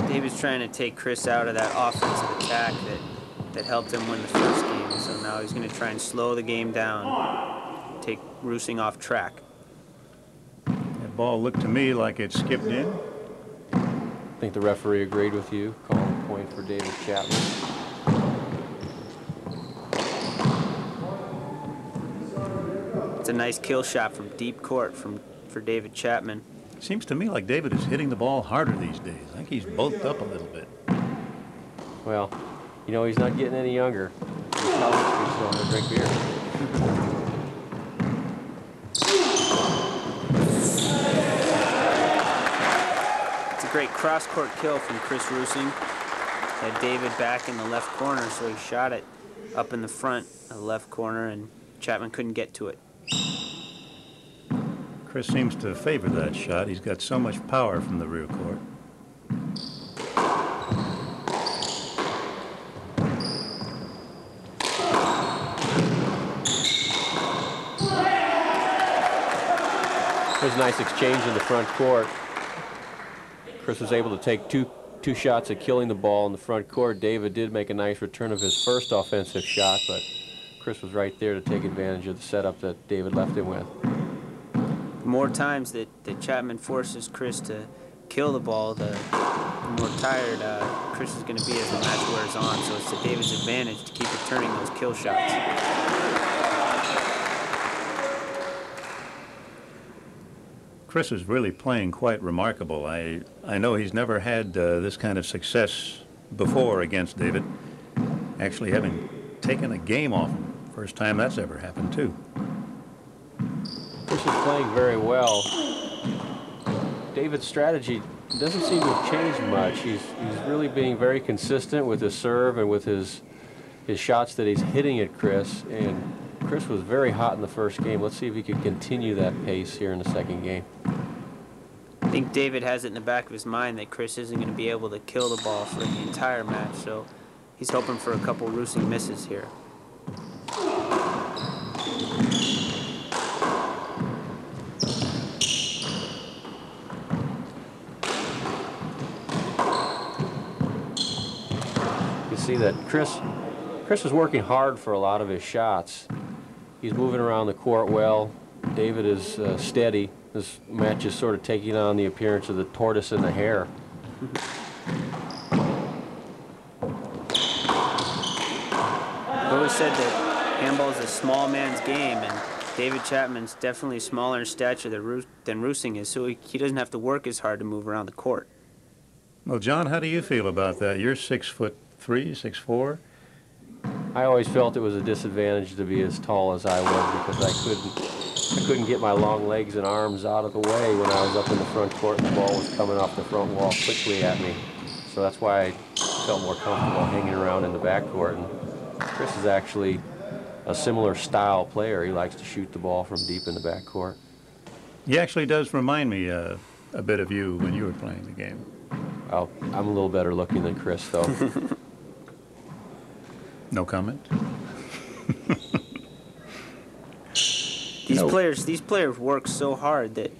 David's trying to take Chris out of that offensive attack that helped him win the first game. So now he's going to try and slow the game down, take Rusing off track. That ball looked to me like it skipped in. I think the referee agreed with you, calling a point for David Chapman. It's a nice kill shot from deep court for David Chapman. Seems to me like David is hitting the ball harder these days. I think he's bulked up a little bit. Well, you know, he's not getting any younger. He's still going to drink beer. It's a great cross-court kill from Chris Rusing. Had David back in the left corner, so he shot it up in the front, left corner, and Chapman couldn't get to it. Chris seems to favor that shot. He's got so much power from the rear court. There's a nice exchange in the front court. Chris was able to take two shots at killing the ball in the front court. David did make a nice return of his first offensive shot, but Chris was right there to take advantage of the setup that David left him with. The more times that Chapman forces Chris to kill the ball, the more tired Chris is going to be as the match wears on. So it's to David's advantage to keep returning those kill shots. Chris is really playing quite remarkable. I know he's never had this kind of success before against David, actually having taken a game off him. First time that's ever happened, too. Chris is playing very well. David's strategy doesn't seem to have changed much. He's really being very consistent with his serve and with his shots that he's hitting at Chris. And Chris was very hot in the first game. Let's see if he can continue that pace here in the second game. I think David has it in the back of his mind that Chris isn't going to be able to kill the ball for the entire match, so he's hoping for a couple Rusing misses here. You see that Chris is working hard for a lot of his shots. He's moving around the court well. David is steady. This match is sort of taking on the appearance of the tortoise and the hare. I've always said that handball is a small man's game, and David Chapman's definitely smaller in stature than Rusing is, so he doesn't have to work as hard to move around the court. Well, John, how do you feel about that? You're 6'3", 6'4". I always felt it was a disadvantage to be as tall as I was because I couldn't get my long legs and arms out of the way when I was up in the front court and the ball was coming off the front wall quickly at me. So that's why I felt more comfortable hanging around in the back court. And Chris is actually a similar style player. He likes to shoot the ball from deep in the back court. He actually does remind me a bit of you when you were playing the game. Well, I'm a little better looking than Chris, though. No comment? These players work so hard that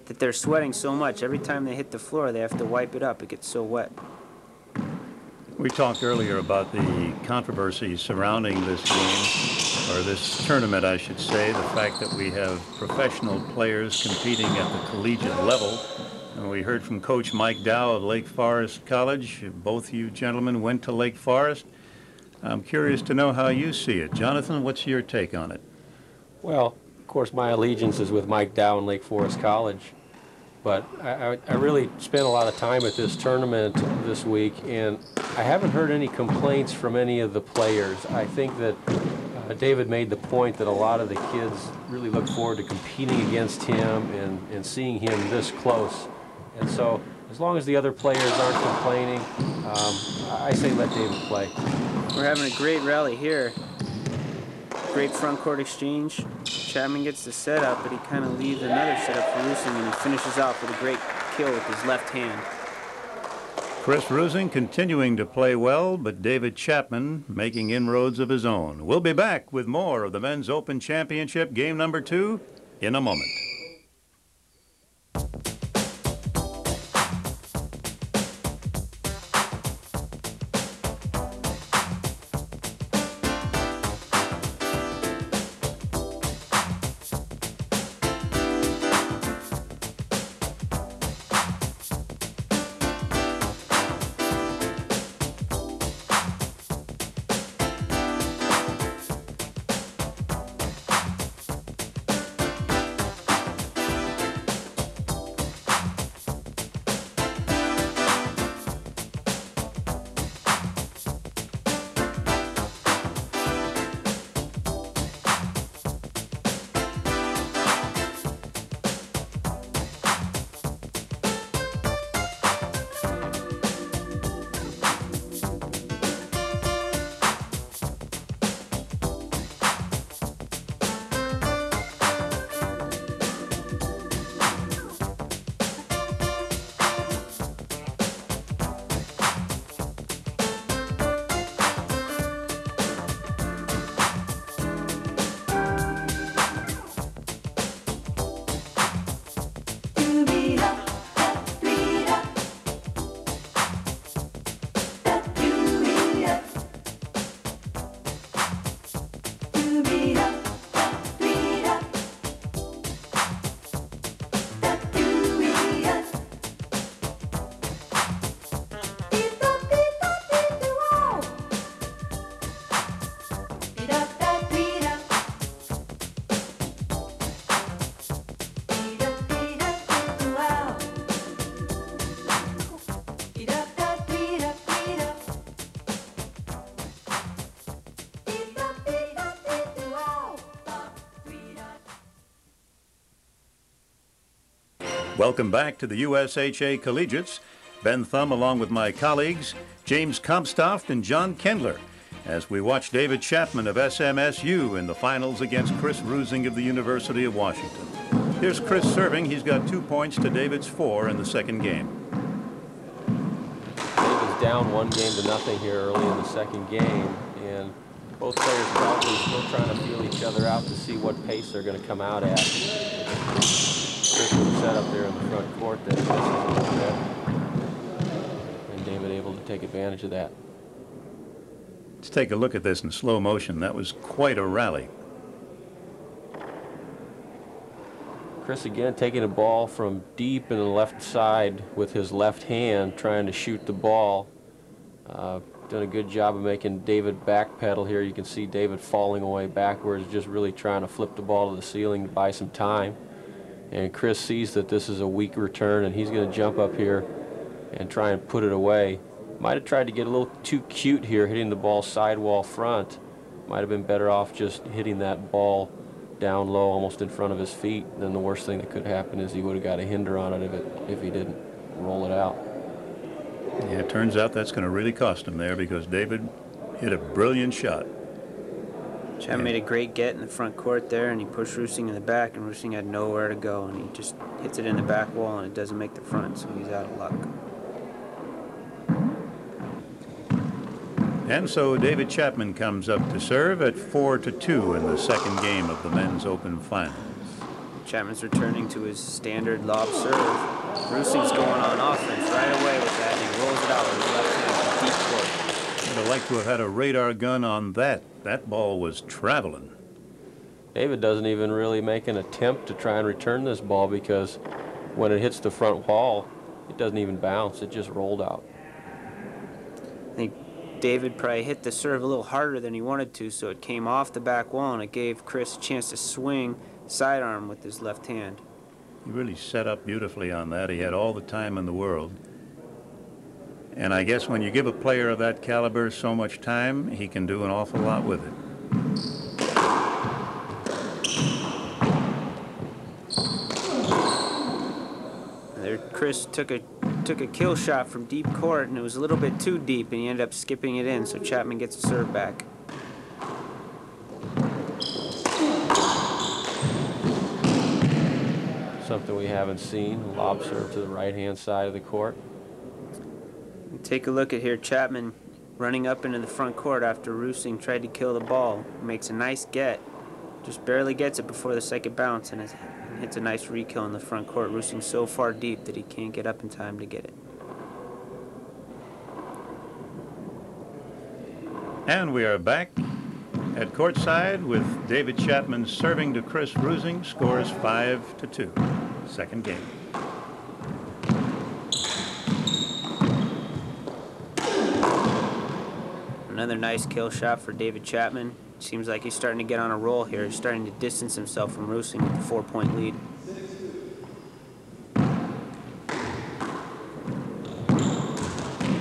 they're sweating so much. Every time they hit the floor, they have to wipe it up. It gets so wet. We talked earlier about the controversy surrounding this game, or this tournament, I should say, the fact that we have professional players competing at the collegiate level. And we heard from Coach Mike Dow of Lake Forest College. Both you gentlemen went to Lake Forest. I'm curious to know how you see it. Jonathan, what's your take on it? Well, of course, my allegiance is with Mike Dow and Lake Forest College. But I really spent a lot of time at this tournament this week, and I haven't heard any complaints from any of the players. I think that David made the point that a lot of the kids really look forward to competing against him and seeing him this close. And so, as long as the other players aren't complaining, I say let David play. We're having a great rally here. Great front court exchange. Chapman gets the setup, but he kind of leaves another setup for Rusing, and he finishes off with a great kill with his left hand. Chris Rusing continuing to play well, but David Chapman making inroads of his own. We'll be back with more of the Men's Open Championship game number 2 in a moment. Welcome back to the USHA Collegiates. Ben Thumb along with my colleagues, James Comstoft and John Kendler, as we watch David Chapman of SMSU in the finals against Chris Rusing of the University of Washington. Here's Chris serving. He's got 2 points to David's 4 in the second game. David's down 1-0 here early in the second game, and both players probably still trying to feel each other out to see what pace they're going to come out at. Chris was set up there in the front court that misses a little bit, and David able to take advantage of that. Let's take a look at this in slow motion. That was quite a rally. Chris again taking a ball from deep in the left side with his left hand, trying to shoot the ball. Done a good job of making David backpedal here. You can see David falling away backwards, just really trying to flip the ball to the ceiling to buy some time. And Chris sees that this is a weak return, and he's going to jump up here and try and put it away. Might have tried to get a little too cute here, hitting the ball sidewall front. Might have been better off just hitting that ball down low, almost in front of his feet. Then the worst thing that could happen is he would have got a hinder on it if he didn't roll it out. Yeah, it turns out that's going to really cost him there because David hit a brilliant shot. Chapman made a great get in the front court there, and he pushed Rusing in the back, and Rusing had nowhere to go, and he just hits it in the back wall, and it doesn't make the front, so he's out of luck. And so David Chapman comes up to serve at 4-2 in the second game of the Men's Open Finals. Chapman's returning to his standard lob serve. Rusing's going on offense right away with that, and he rolls it out with his left hand from deep court. I'd like to have had a radar gun on that. That ball was traveling. David doesn't even really make an attempt to try and return this ball because when it hits the front wall, it doesn't even bounce. It just rolled out. I think David probably hit the serve a little harder than he wanted to, so it came off the back wall, and it gave Chris a chance to swing sidearm with his left hand. He really set up beautifully on that. He had all the time in the world. And I guess when you give a player of that caliber so much time, he can do an awful lot with it. There, Chris took a kill shot from deep court, and it was a little bit too deep, and he ended up skipping it in, so Chapman gets a serve back. Something we haven't seen, a lob serve to the right-hand side of the court. Take a look at here, Chapman running up into the front court after Rusing tried to kill the ball. Makes a nice get, just barely gets it before the second bounce, and hits a nice re-kill in the front court. Rusing's so far deep that he can't get up in time to get it. And we are back at courtside with David Chapman serving to Chris Rusing. Scores 5-2. Second game. Another nice kill shot for David Chapman. Seems like he's starting to get on a roll here. He's starting to distance himself from Rusing with a 4-point lead.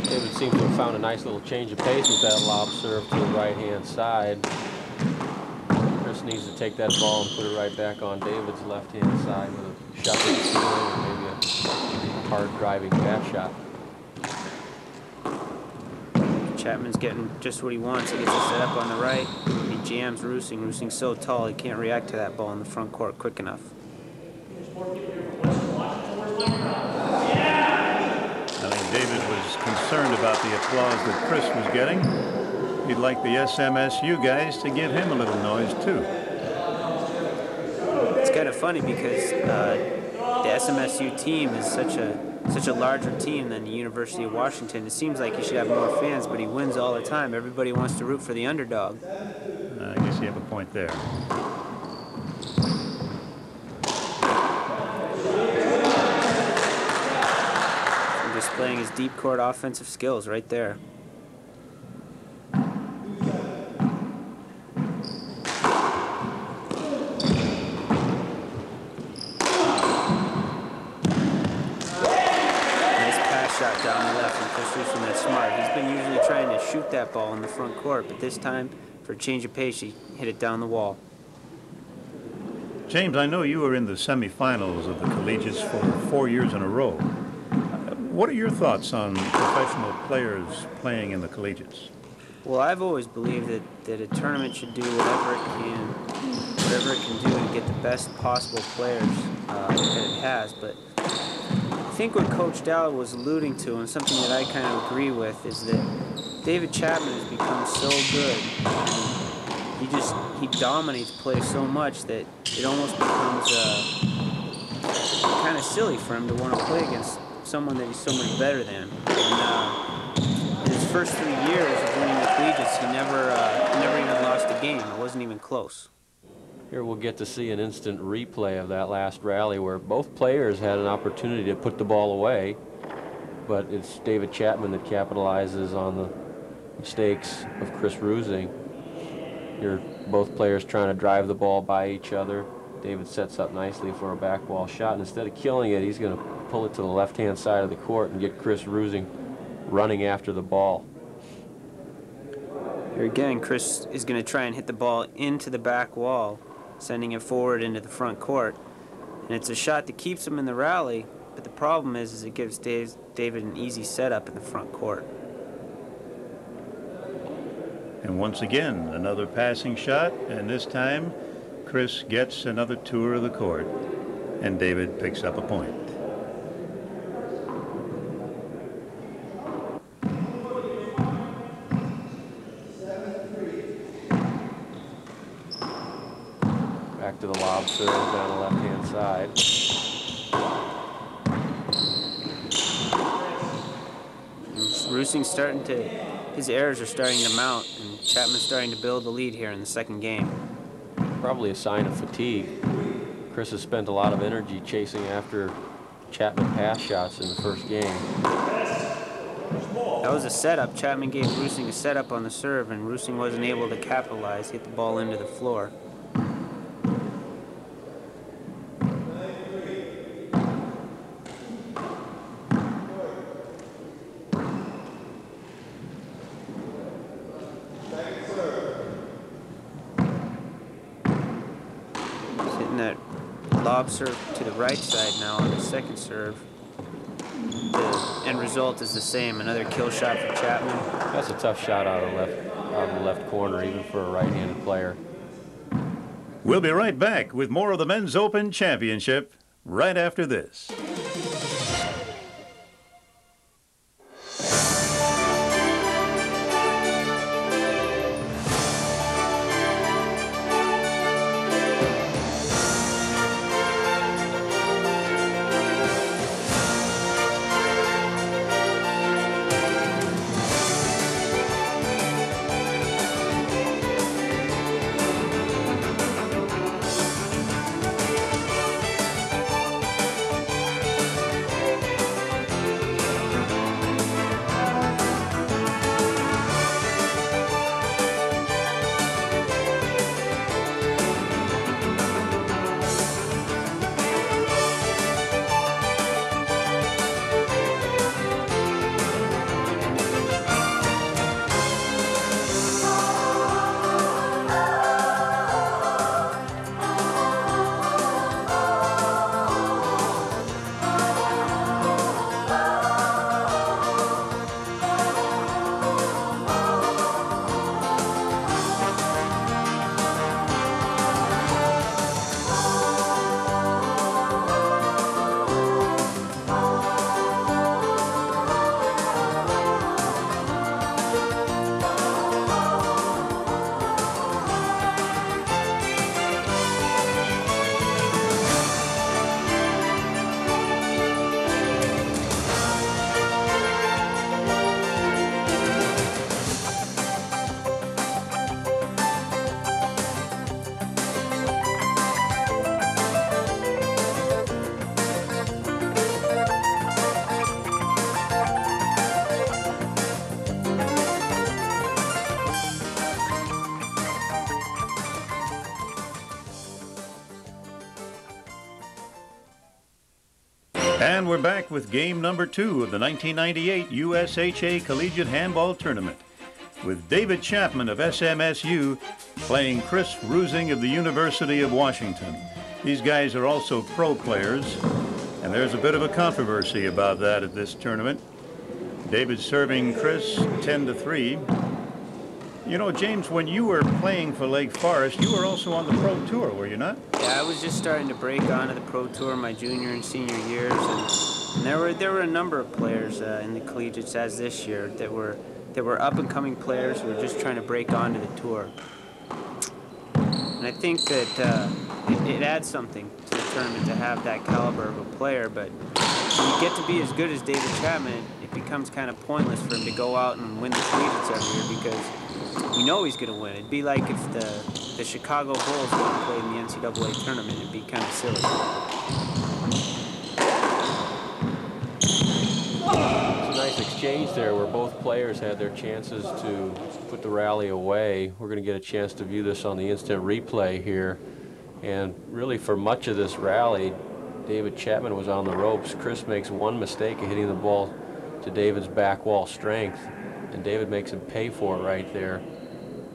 David seems to have found a nice little change of pace with that lob serve to the right-hand side. Chris needs to take that ball and put it right back on David's left-hand side with a shot to the ceiling or maybe a hard driving back shot. Chapman's getting just what he wants. He gets it set up on the right. He jams Rusing. Rusing's so tall he can't react to that ball in the front court quick enough. I think David was concerned about the applause that Chris was getting. He'd like the SMSU guys to give him a little noise too. It's kind of funny because the SMSU team is such a larger team than the University of Washington. It seems like he should have more fans, but he wins all the time. Everybody wants to root for the underdog. I guess you have a point there. And displaying his deep court offensive skills right there. Shot down the left from Chris Rusing. That's smart. He's been usually trying to shoot that ball in the front court, but this time, for a change of pace, he hit it down the wall. James, I know you were in the semifinals of the Collegiates for 4 years in a row. What are your thoughts on professional players playing in the Collegiates? Well, I've always believed that a tournament should do whatever it can do to get the best possible players that it has. But I think what Coach Dowd was alluding to, and something that I kind of agree with, is that David Chapman has become so good. He dominates play so much that it almost becomes kind of silly for him to want to play against someone that he's so much better than. And in his first 3 years of winning the Collegiates, he never even lost a game. It wasn't even close. Here we'll get to see an instant replay of that last rally where both players had an opportunity to put the ball away, but it's David Chapman that capitalizes on the mistakes of Chris Rusing. Here, both players trying to drive the ball by each other. David sets up nicely for a back wall shot, and instead of killing it, he's going to pull it to the left-hand side of the court and get Chris Rusing running after the ball. Here again, Chris is going to try and hit the ball into the back wall, sending it forward into the front court. And it's a shot that keeps him in the rally, but the problem is it gives David an easy setup in the front court. And once again, another passing shot, and this time Chris gets another tour of the court, and David picks up a point. Back to the lob serve down the left-hand side. Rusing's starting to, his errors are starting to mount, and Chapman's starting to build the lead here in the second game. Probably a sign of fatigue. Chris has spent a lot of energy chasing after Chapman pass shots in the first game. That was a setup. Chapman gave Rusing a setup on the serve, and Rusing wasn't able to capitalize, hit the ball into the floor. Lob serve to the right side now on the second serve. The end result is the same. Another kill shot for Chapman. That's a tough shot out of the left corner, even for a right-handed player. We'll be right back with more of the Men's Open Championship right after this. And we're back with game number 2 of the 1998 USHA Collegiate Handball Tournament, with David Chapman of SMSU playing Chris Rusing of the University of Washington. These guys are also pro players, and there's a bit of a controversy about that at this tournament. David serving Chris 10-3. You know, James, when you were playing for Lake Forest, you were also on the pro tour, were you not? Yeah, I was just starting to break onto the pro tour my junior and senior years, and there were a number of players in the collegiates as this year that were up and coming players who were just trying to break onto the tour. And I think that it adds something to the tournament to have that caliber of a player, but when you get to be as good as David Chapman, it becomes kind of pointless for him to go out and win the collegiates every year because you know he's going to win. It'd be like if the Chicago Bulls went and played in the NCAA tournament. It'd be kind of silly. It's a nice exchange there where both players had their chances to put the rally away. We're going to get a chance to view this on the instant replay here. And really for much of this rally, David Chapman was on the ropes. Chris makes one mistake of hitting the ball to David's back wall strength, and David makes him pay for it right there,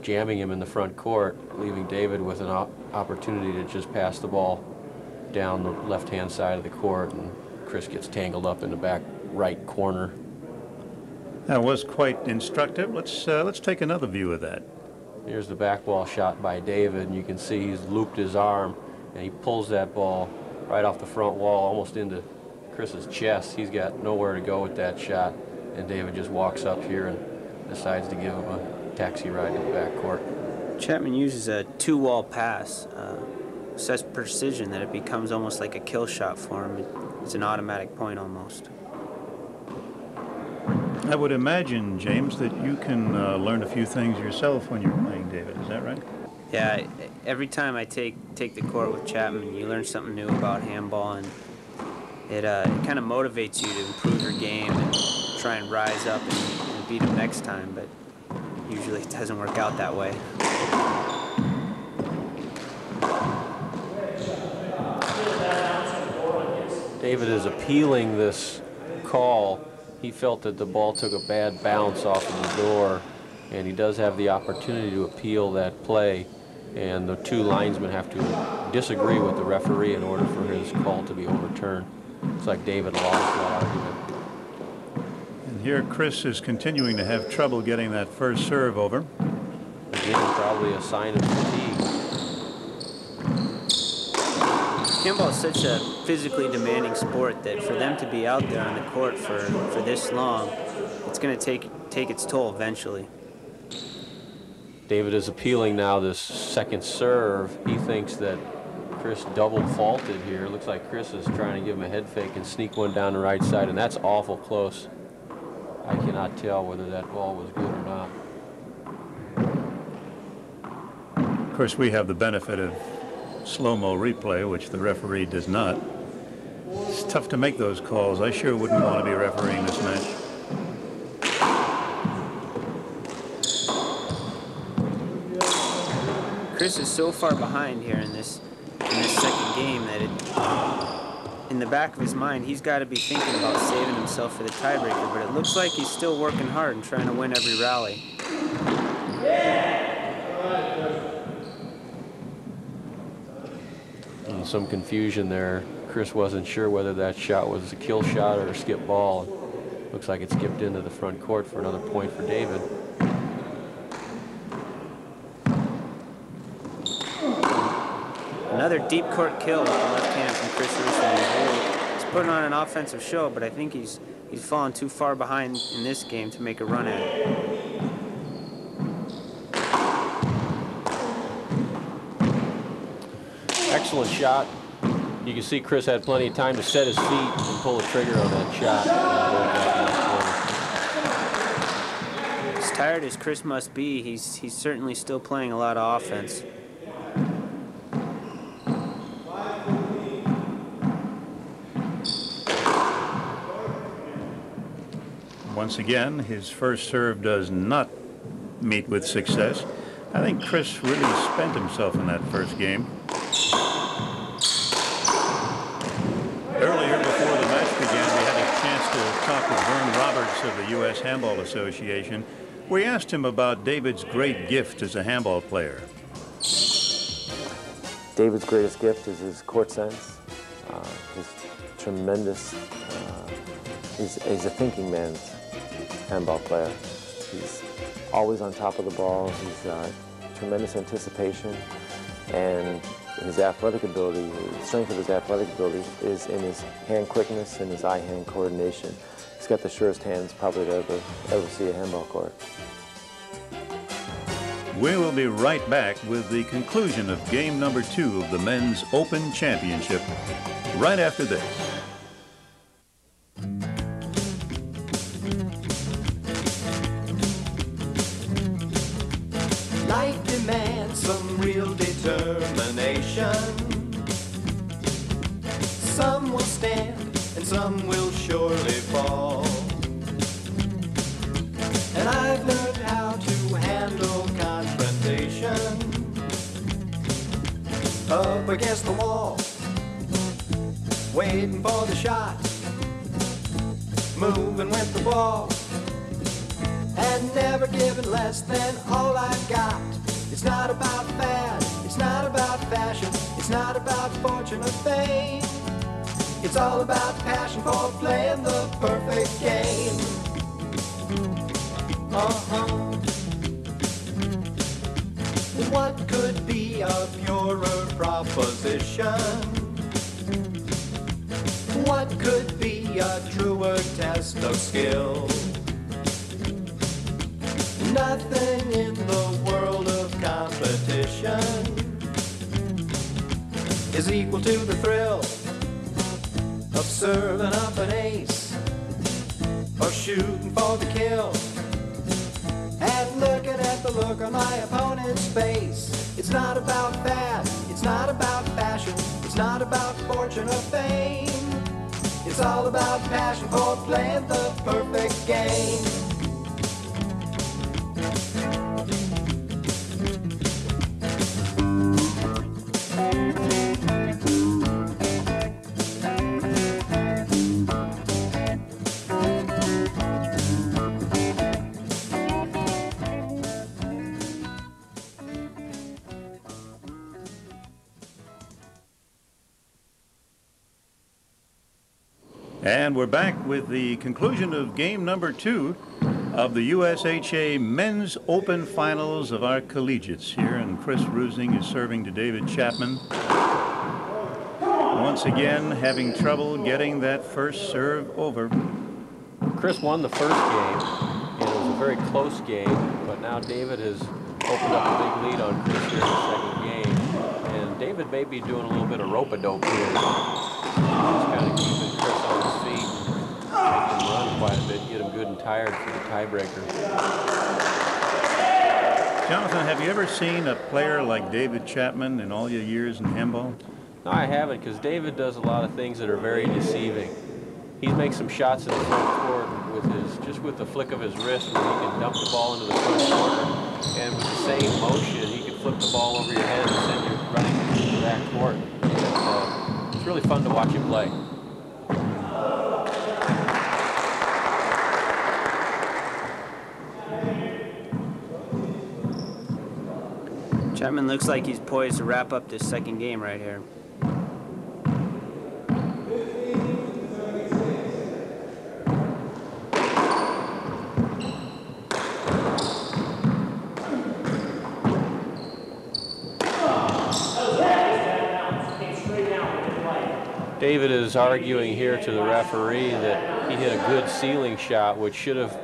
jamming him in the front court, leaving David with an opportunity to just pass the ball down the left-hand side of the court, and Chris gets tangled up in the back right corner. That was quite instructive. Let's take another view of that. Here's the back wall shot by David, and you can see he's looped his arm, and he pulls that ball right off the front wall, almost into Chris's chest. He's got nowhere to go with that shot, and David just walks up here and decides to give him a taxi ride to the backcourt. Chapman uses a two-wall pass, such precision that it becomes almost like a kill shot for him. It's an automatic point almost. I would imagine, James, that you can learn a few things yourself when you're playing David. Is that right? Yeah, every time I take the court with Chapman, you learn something new about handball, and it kind of motivates you to improve your game and try and rise up and beat him next time, but usually it doesn't work out that way. David is appealing this call. He felt that the ball took a bad bounce off of the door, and he does have the opportunity to appeal that play, and the two linesmen have to disagree with the referee in order for his call to be overturned. It's like David lost that argument. And here Chris is continuing to have trouble getting that first serve over. Again, probably a sign of fatigue. Handball is such a physically demanding sport that for them to be out there on the court for this long, it's going to take its toll eventually. David is appealing now this second serve. He thinks that Chris double faulted here. Looks like Chris is trying to give him a head fake and sneak one down the right side, and that's awful close. I cannot tell whether that ball was good or not. Of course, we have the benefit of slow-mo replay, which the referee does not. It's tough to make those calls. I sure wouldn't want to be refereeing this match. Chris is so far behind here in this second game that in the back of his mind, he's got to be thinking about saving himself for the tiebreaker, but it looks like he's still working hard and trying to win every rally. And some confusion there. Chris wasn't sure whether that shot was a kill shot or a skip ball. Looks like it skipped into the front court for another point for David. Another deep court kill with the left hand from Chris Rusing. He's putting on an offensive show, but I think he's fallen too far behind in this game to make a run at it. Excellent shot. You can see Chris had plenty of time to set his feet and pull the trigger on that shot. As tired as Chris must be, he's certainly still playing a lot of offense. Once again, his first serve does not meet with success. I think Chris really spent himself in that first game. Earlier, before the match began, we had a chance to talk with Vern Roberts of the U.S. Handball Association. We asked him about David's great gift as a handball player. David's greatest gift is his court sense, his tremendous, he's a thinking man's handball player. He's always on top of the ball, he's tremendous anticipation, and his athletic ability, the strength of his athletic ability is in his hand quickness and his eye-hand coordination. He's got the surest hands probably to ever see a handball court. We will be right back with the conclusion of game number 2 of the Men's Open Championship right after this. Life demands some real determination. Some will stand and some will surely fall. And I've learned how to handle confrontation. Up against the wall, waiting for the shot, moving with the ball, and never giving less than all I've got. It's not about fad, it's not about fashion, it's not about fortune or fame. It's all about passion for playing the perfect game. What could be a purer proposition? What could be a truer test of skill? Nothing in the world of competition is equal to the thrill of serving up an ace or shooting for the kill and looking at the look on my opponent's face. It's not about fad, it's not about fashion, it's not about fortune or fame. It's all about passion for playing the perfect game. And we're back with the conclusion of game number 2 of the USHA Men's Open Finals of our Collegiates here, and Chris Rusing is serving to David Chapman. Once again, having trouble getting that first serve over. Chris won the first game, and it was a very close game, but now David has opened up a big lead on Chris here in the second game, and David may be doing a little bit of rope-a-dope here. Just kind of keeping Chris on his feet, make him run quite a bit, get him good and tired for the tiebreaker. Jonathan, have you ever seen a player like David Chapman in all your years in handball? No, I haven't, because David does a lot of things that are very deceiving. He makes some shots in the front court with just with the flick of his wrist, where he can dump the ball into the front corner, and with the same motion, he can flip the ball over your head and send you running into the back court. And, it's really fun to watch him play. Chapman looks like he's poised to wrap up this second game right here. David is arguing here to the referee that he hit a good ceiling shot, which should have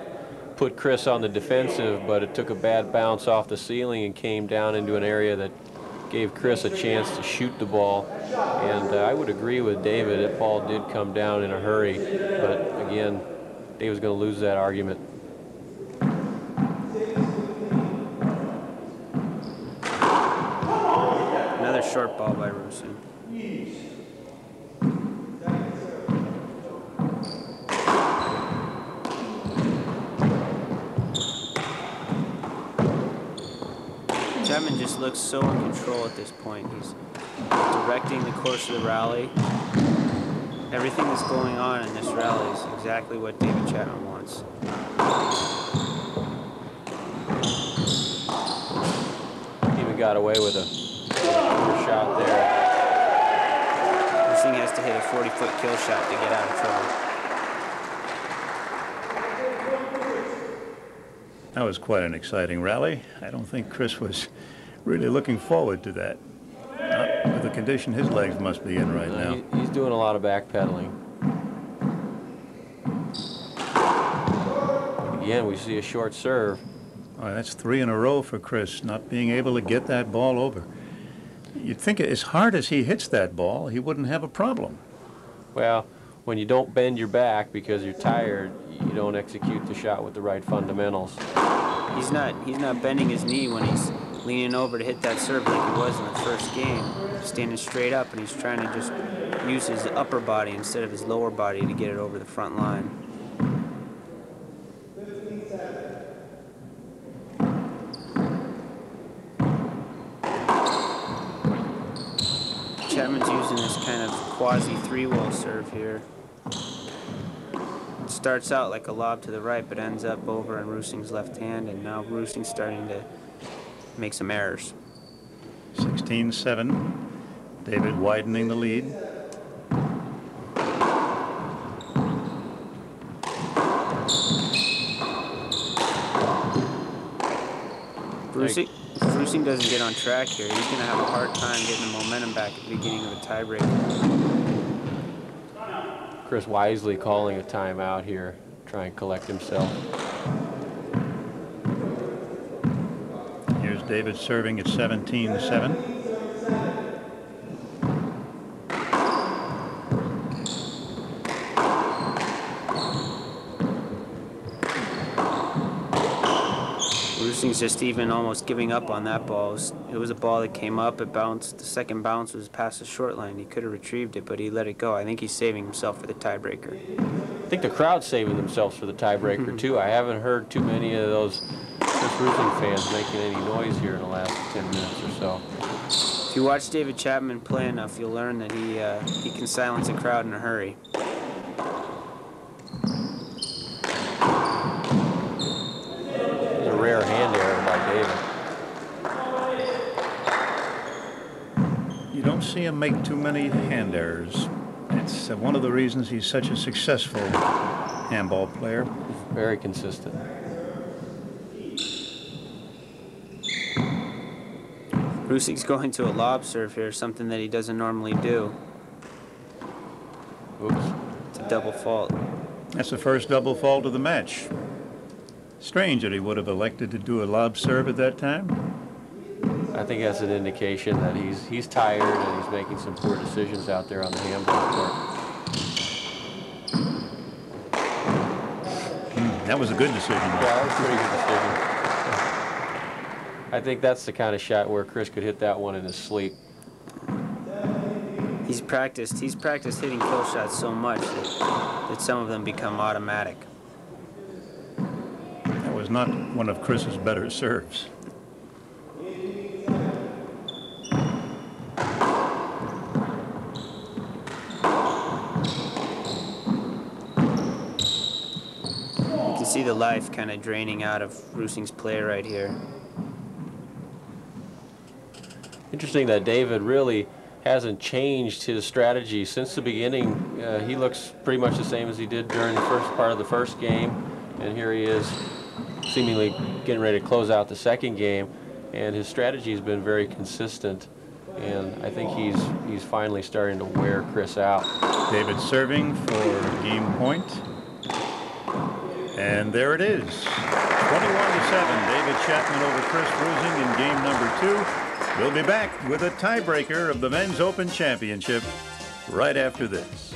put Chris on the defensive, but it took a bad bounce off the ceiling and came down into an area that gave Chris a chance to shoot the ball. And I would agree with David, that ball did come down in a hurry, but again, David's going to lose that argument. Another short ball by Rusing. Chapman just looks so in control at this point. He's directing the course of the rally. Everything that's going on in this rally is exactly what David Chapman wants. Even got away with a Poor shot there. Rusing has to hit a 40-foot kill shot to get out of trouble. That was quite an exciting rally. I don't think Chris was really looking forward to that. Not with the condition his legs must be in right now. He's doing a lot of backpedaling. Again, we see a short serve. Oh, that's 3 in a row for Chris, not being able to get that ball over. You'd think as hard as he hits that ball, he wouldn't have a problem. Well, when you don't bend your back because you're tired, you don't execute the shot with the right fundamentals. He's not bending his knee when he's leaning over to hit that serve like he was in the first game. Standing straight up, and he's trying to just use his upper body instead of his lower body to get it over the front line. Chapman's using this kind of quasi three-wall serve here. It starts out like a lob to the right, but ends up over in Rusing's left hand, and now Rusing's starting to make some errors. 16-7. David widening the lead. If Rusing doesn't get on track here, he's going to have a hard time getting the momentum back at the beginning of the tiebreaker. Chris wisely calling a timeout here, try and collect himself. Here's David serving at 17-7. Rusing's just even almost giving up on that ball. It was a ball that came up, it bounced. The second bounce was past the short line. He could have retrieved it, but he let it go. I think he's saving himself for the tiebreaker. I think the crowd's saving themselves for the tiebreaker, too. I haven't heard too many of those Rusing fans making any noise here in the last 10 minutes or so. If you watch David Chapman play enough, you'll learn that he can silence a crowd in a hurry. A rare hand error by David. You don't see him make too many hand errors. It's one of the reasons he's such a successful handball player. Very consistent. Rusing's going to a lob serve here, something that he doesn't normally do. Oops. It's a double fault. That's the first double fault of the match. Strange that he would have elected to do a lob serve at that time. I think that's an indication that he's tired and he's making some poor decisions out there on the handball court. That was a good decision. Yeah, that was a pretty good decision. I think that's the kind of shot where Chris could hit that one in his sleep. He's practiced hitting kill shots so much that some of them become automatic. That was not one of Chris's better serves. You can see the life kind of draining out of Rusing's play right here. Interesting that David really hasn't changed his strategy since the beginning. He looks pretty much the same as he did during the first part of the first game, and here he is seemingly getting ready to close out the second game, and his strategy has been very consistent, and I think he's finally starting to wear Chris out. David serving for game point, and there it is. 21-7, David Chapman over Chris Rusing in game number 2. We'll be back with a tiebreaker of the Men's Open Championship right after this.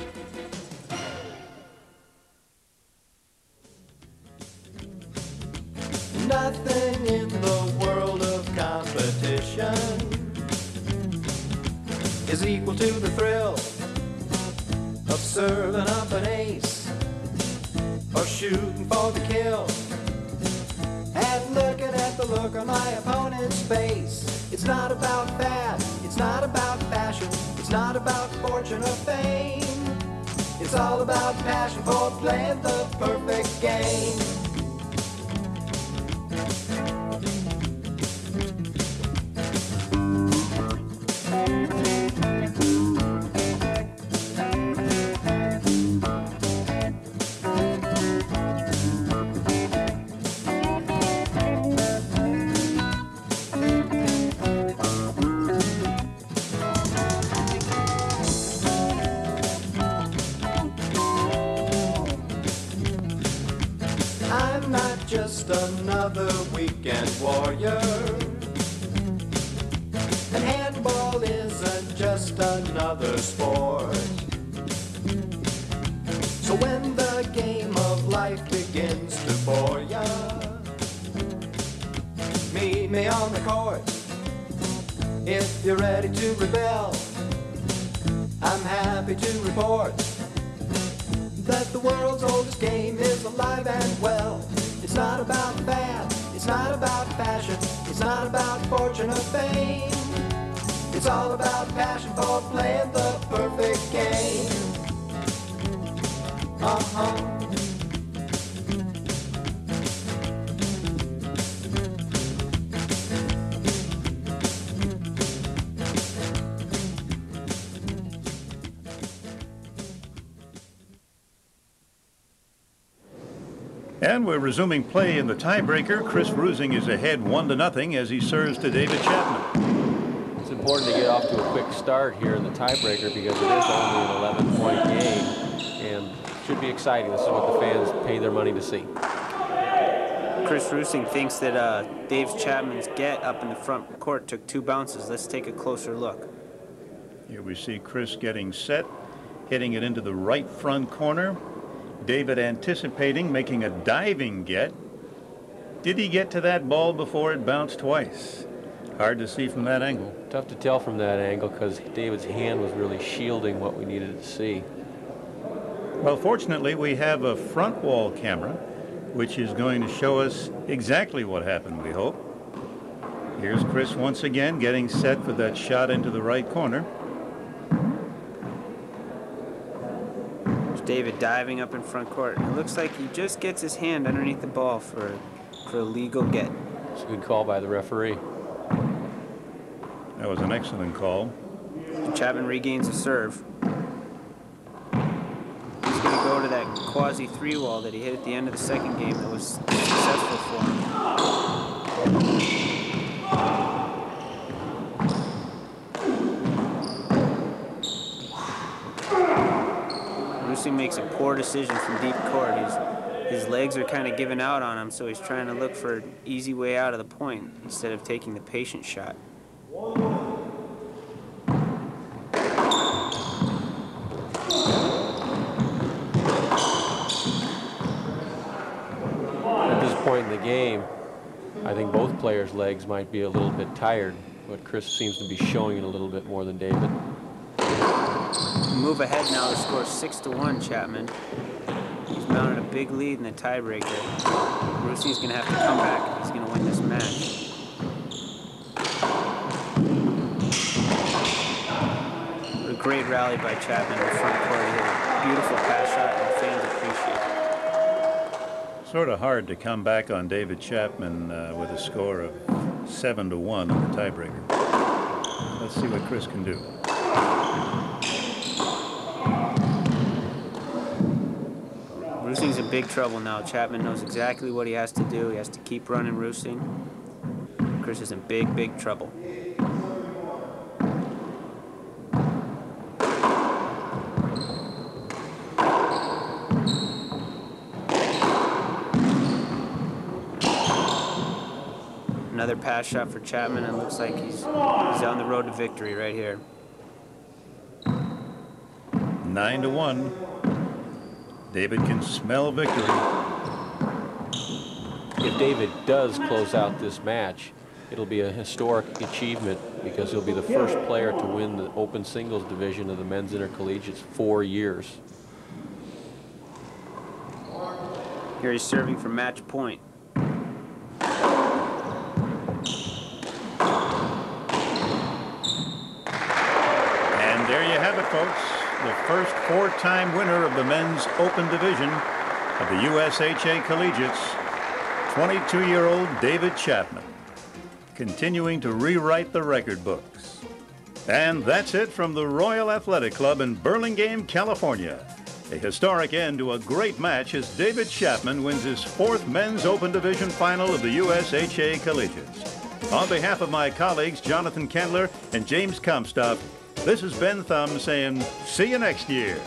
Nothing in the world of competition is equal to the thrill of serving up an ace or shooting for the kill and looking at the look on my opponent's face. It's not about fat, it's not about fashion, it's not about fortune or fame. It's all about passion for playing the perfect game. just another weekend warrior. And handball isn't just another sport. So when the game of life begins to bore ya, meet me on the court. If you're ready to rebel, I'm happy to report that the world's oldest game is alive and well. It's not about fad, it's not about fashion, it's not about fortune or fame. It's all about passion for playing the perfect game. And we're resuming play in the tiebreaker. Chris Rusing is ahead 1-0 as he serves to David Chapman. It's important to get off to a quick start here in the tiebreaker because it is only an 11-point game and should be exciting. This is what the fans pay their money to see. Chris Rusing thinks that Dave Chapman's get up in the front court took 2 bounces. Let's take a closer look. Here we see Chris getting set, hitting it into the right front corner. David anticipating, making a diving get. Did he get to that ball before it bounced twice? Hard to see from that angle. Tough to tell from that angle because David's hand was really shielding what we needed to see. Well, fortunately, we have a front wall camera, which is going to show us exactly what happened, we hope. Here's Chris once again getting set for that shot into the right corner. David diving up in front court. It looks like he just gets his hand underneath the ball for a legal get. It's a good call by the referee. That was an excellent call. Chapman regains a serve. He's going to go to that quasi 3 wall that he hit at the end of the second game that was successful for him. Rusing makes a poor decision from deep court. His legs are kind of giving out on him, so he's trying to look for an easy way out of the point instead of taking the patient shot. At this point in the game, I think both players' legs might be a little bit tired, but Chris seems to be showing it a little bit more than David. Move ahead now to score 6-1, Chapman. He's mounted a big lead in the tiebreaker. Rusing's going to have to come back if he's going to win this match. What a great rally by Chapman in the front court. He hit a beautiful pass shot, and the fans appreciate it. Sort of hard to come back on David Chapman with a score of 7-1 in the tiebreaker. Let's see what Chris can do. Rusing's in big trouble now. Chapman knows exactly what he has to do. He has to keep running Rusing. Chris is in big, big trouble. Another pass shot for Chapman, and it looks like he's on the road to victory right here. 9-1. David can smell victory. If David does close out this match, it'll be a historic achievement because he'll be the first player to win the open singles division of the men's intercollegiates 4 years. Here he's serving for match point. And there you have it, folks. The first 4-time winner of the men's open division of the USHA Collegiates, 22-year-old David Chapman, continuing to rewrite the record books. And that's it from the Royal Athletic Club in Burlingame, California. A historic end to a great match as David Chapman wins his 4th men's open division final of the USHA Collegiates. On behalf of my colleagues Jonathan Kendler and James Comstock, this is Ben Thumb saying, see you next year.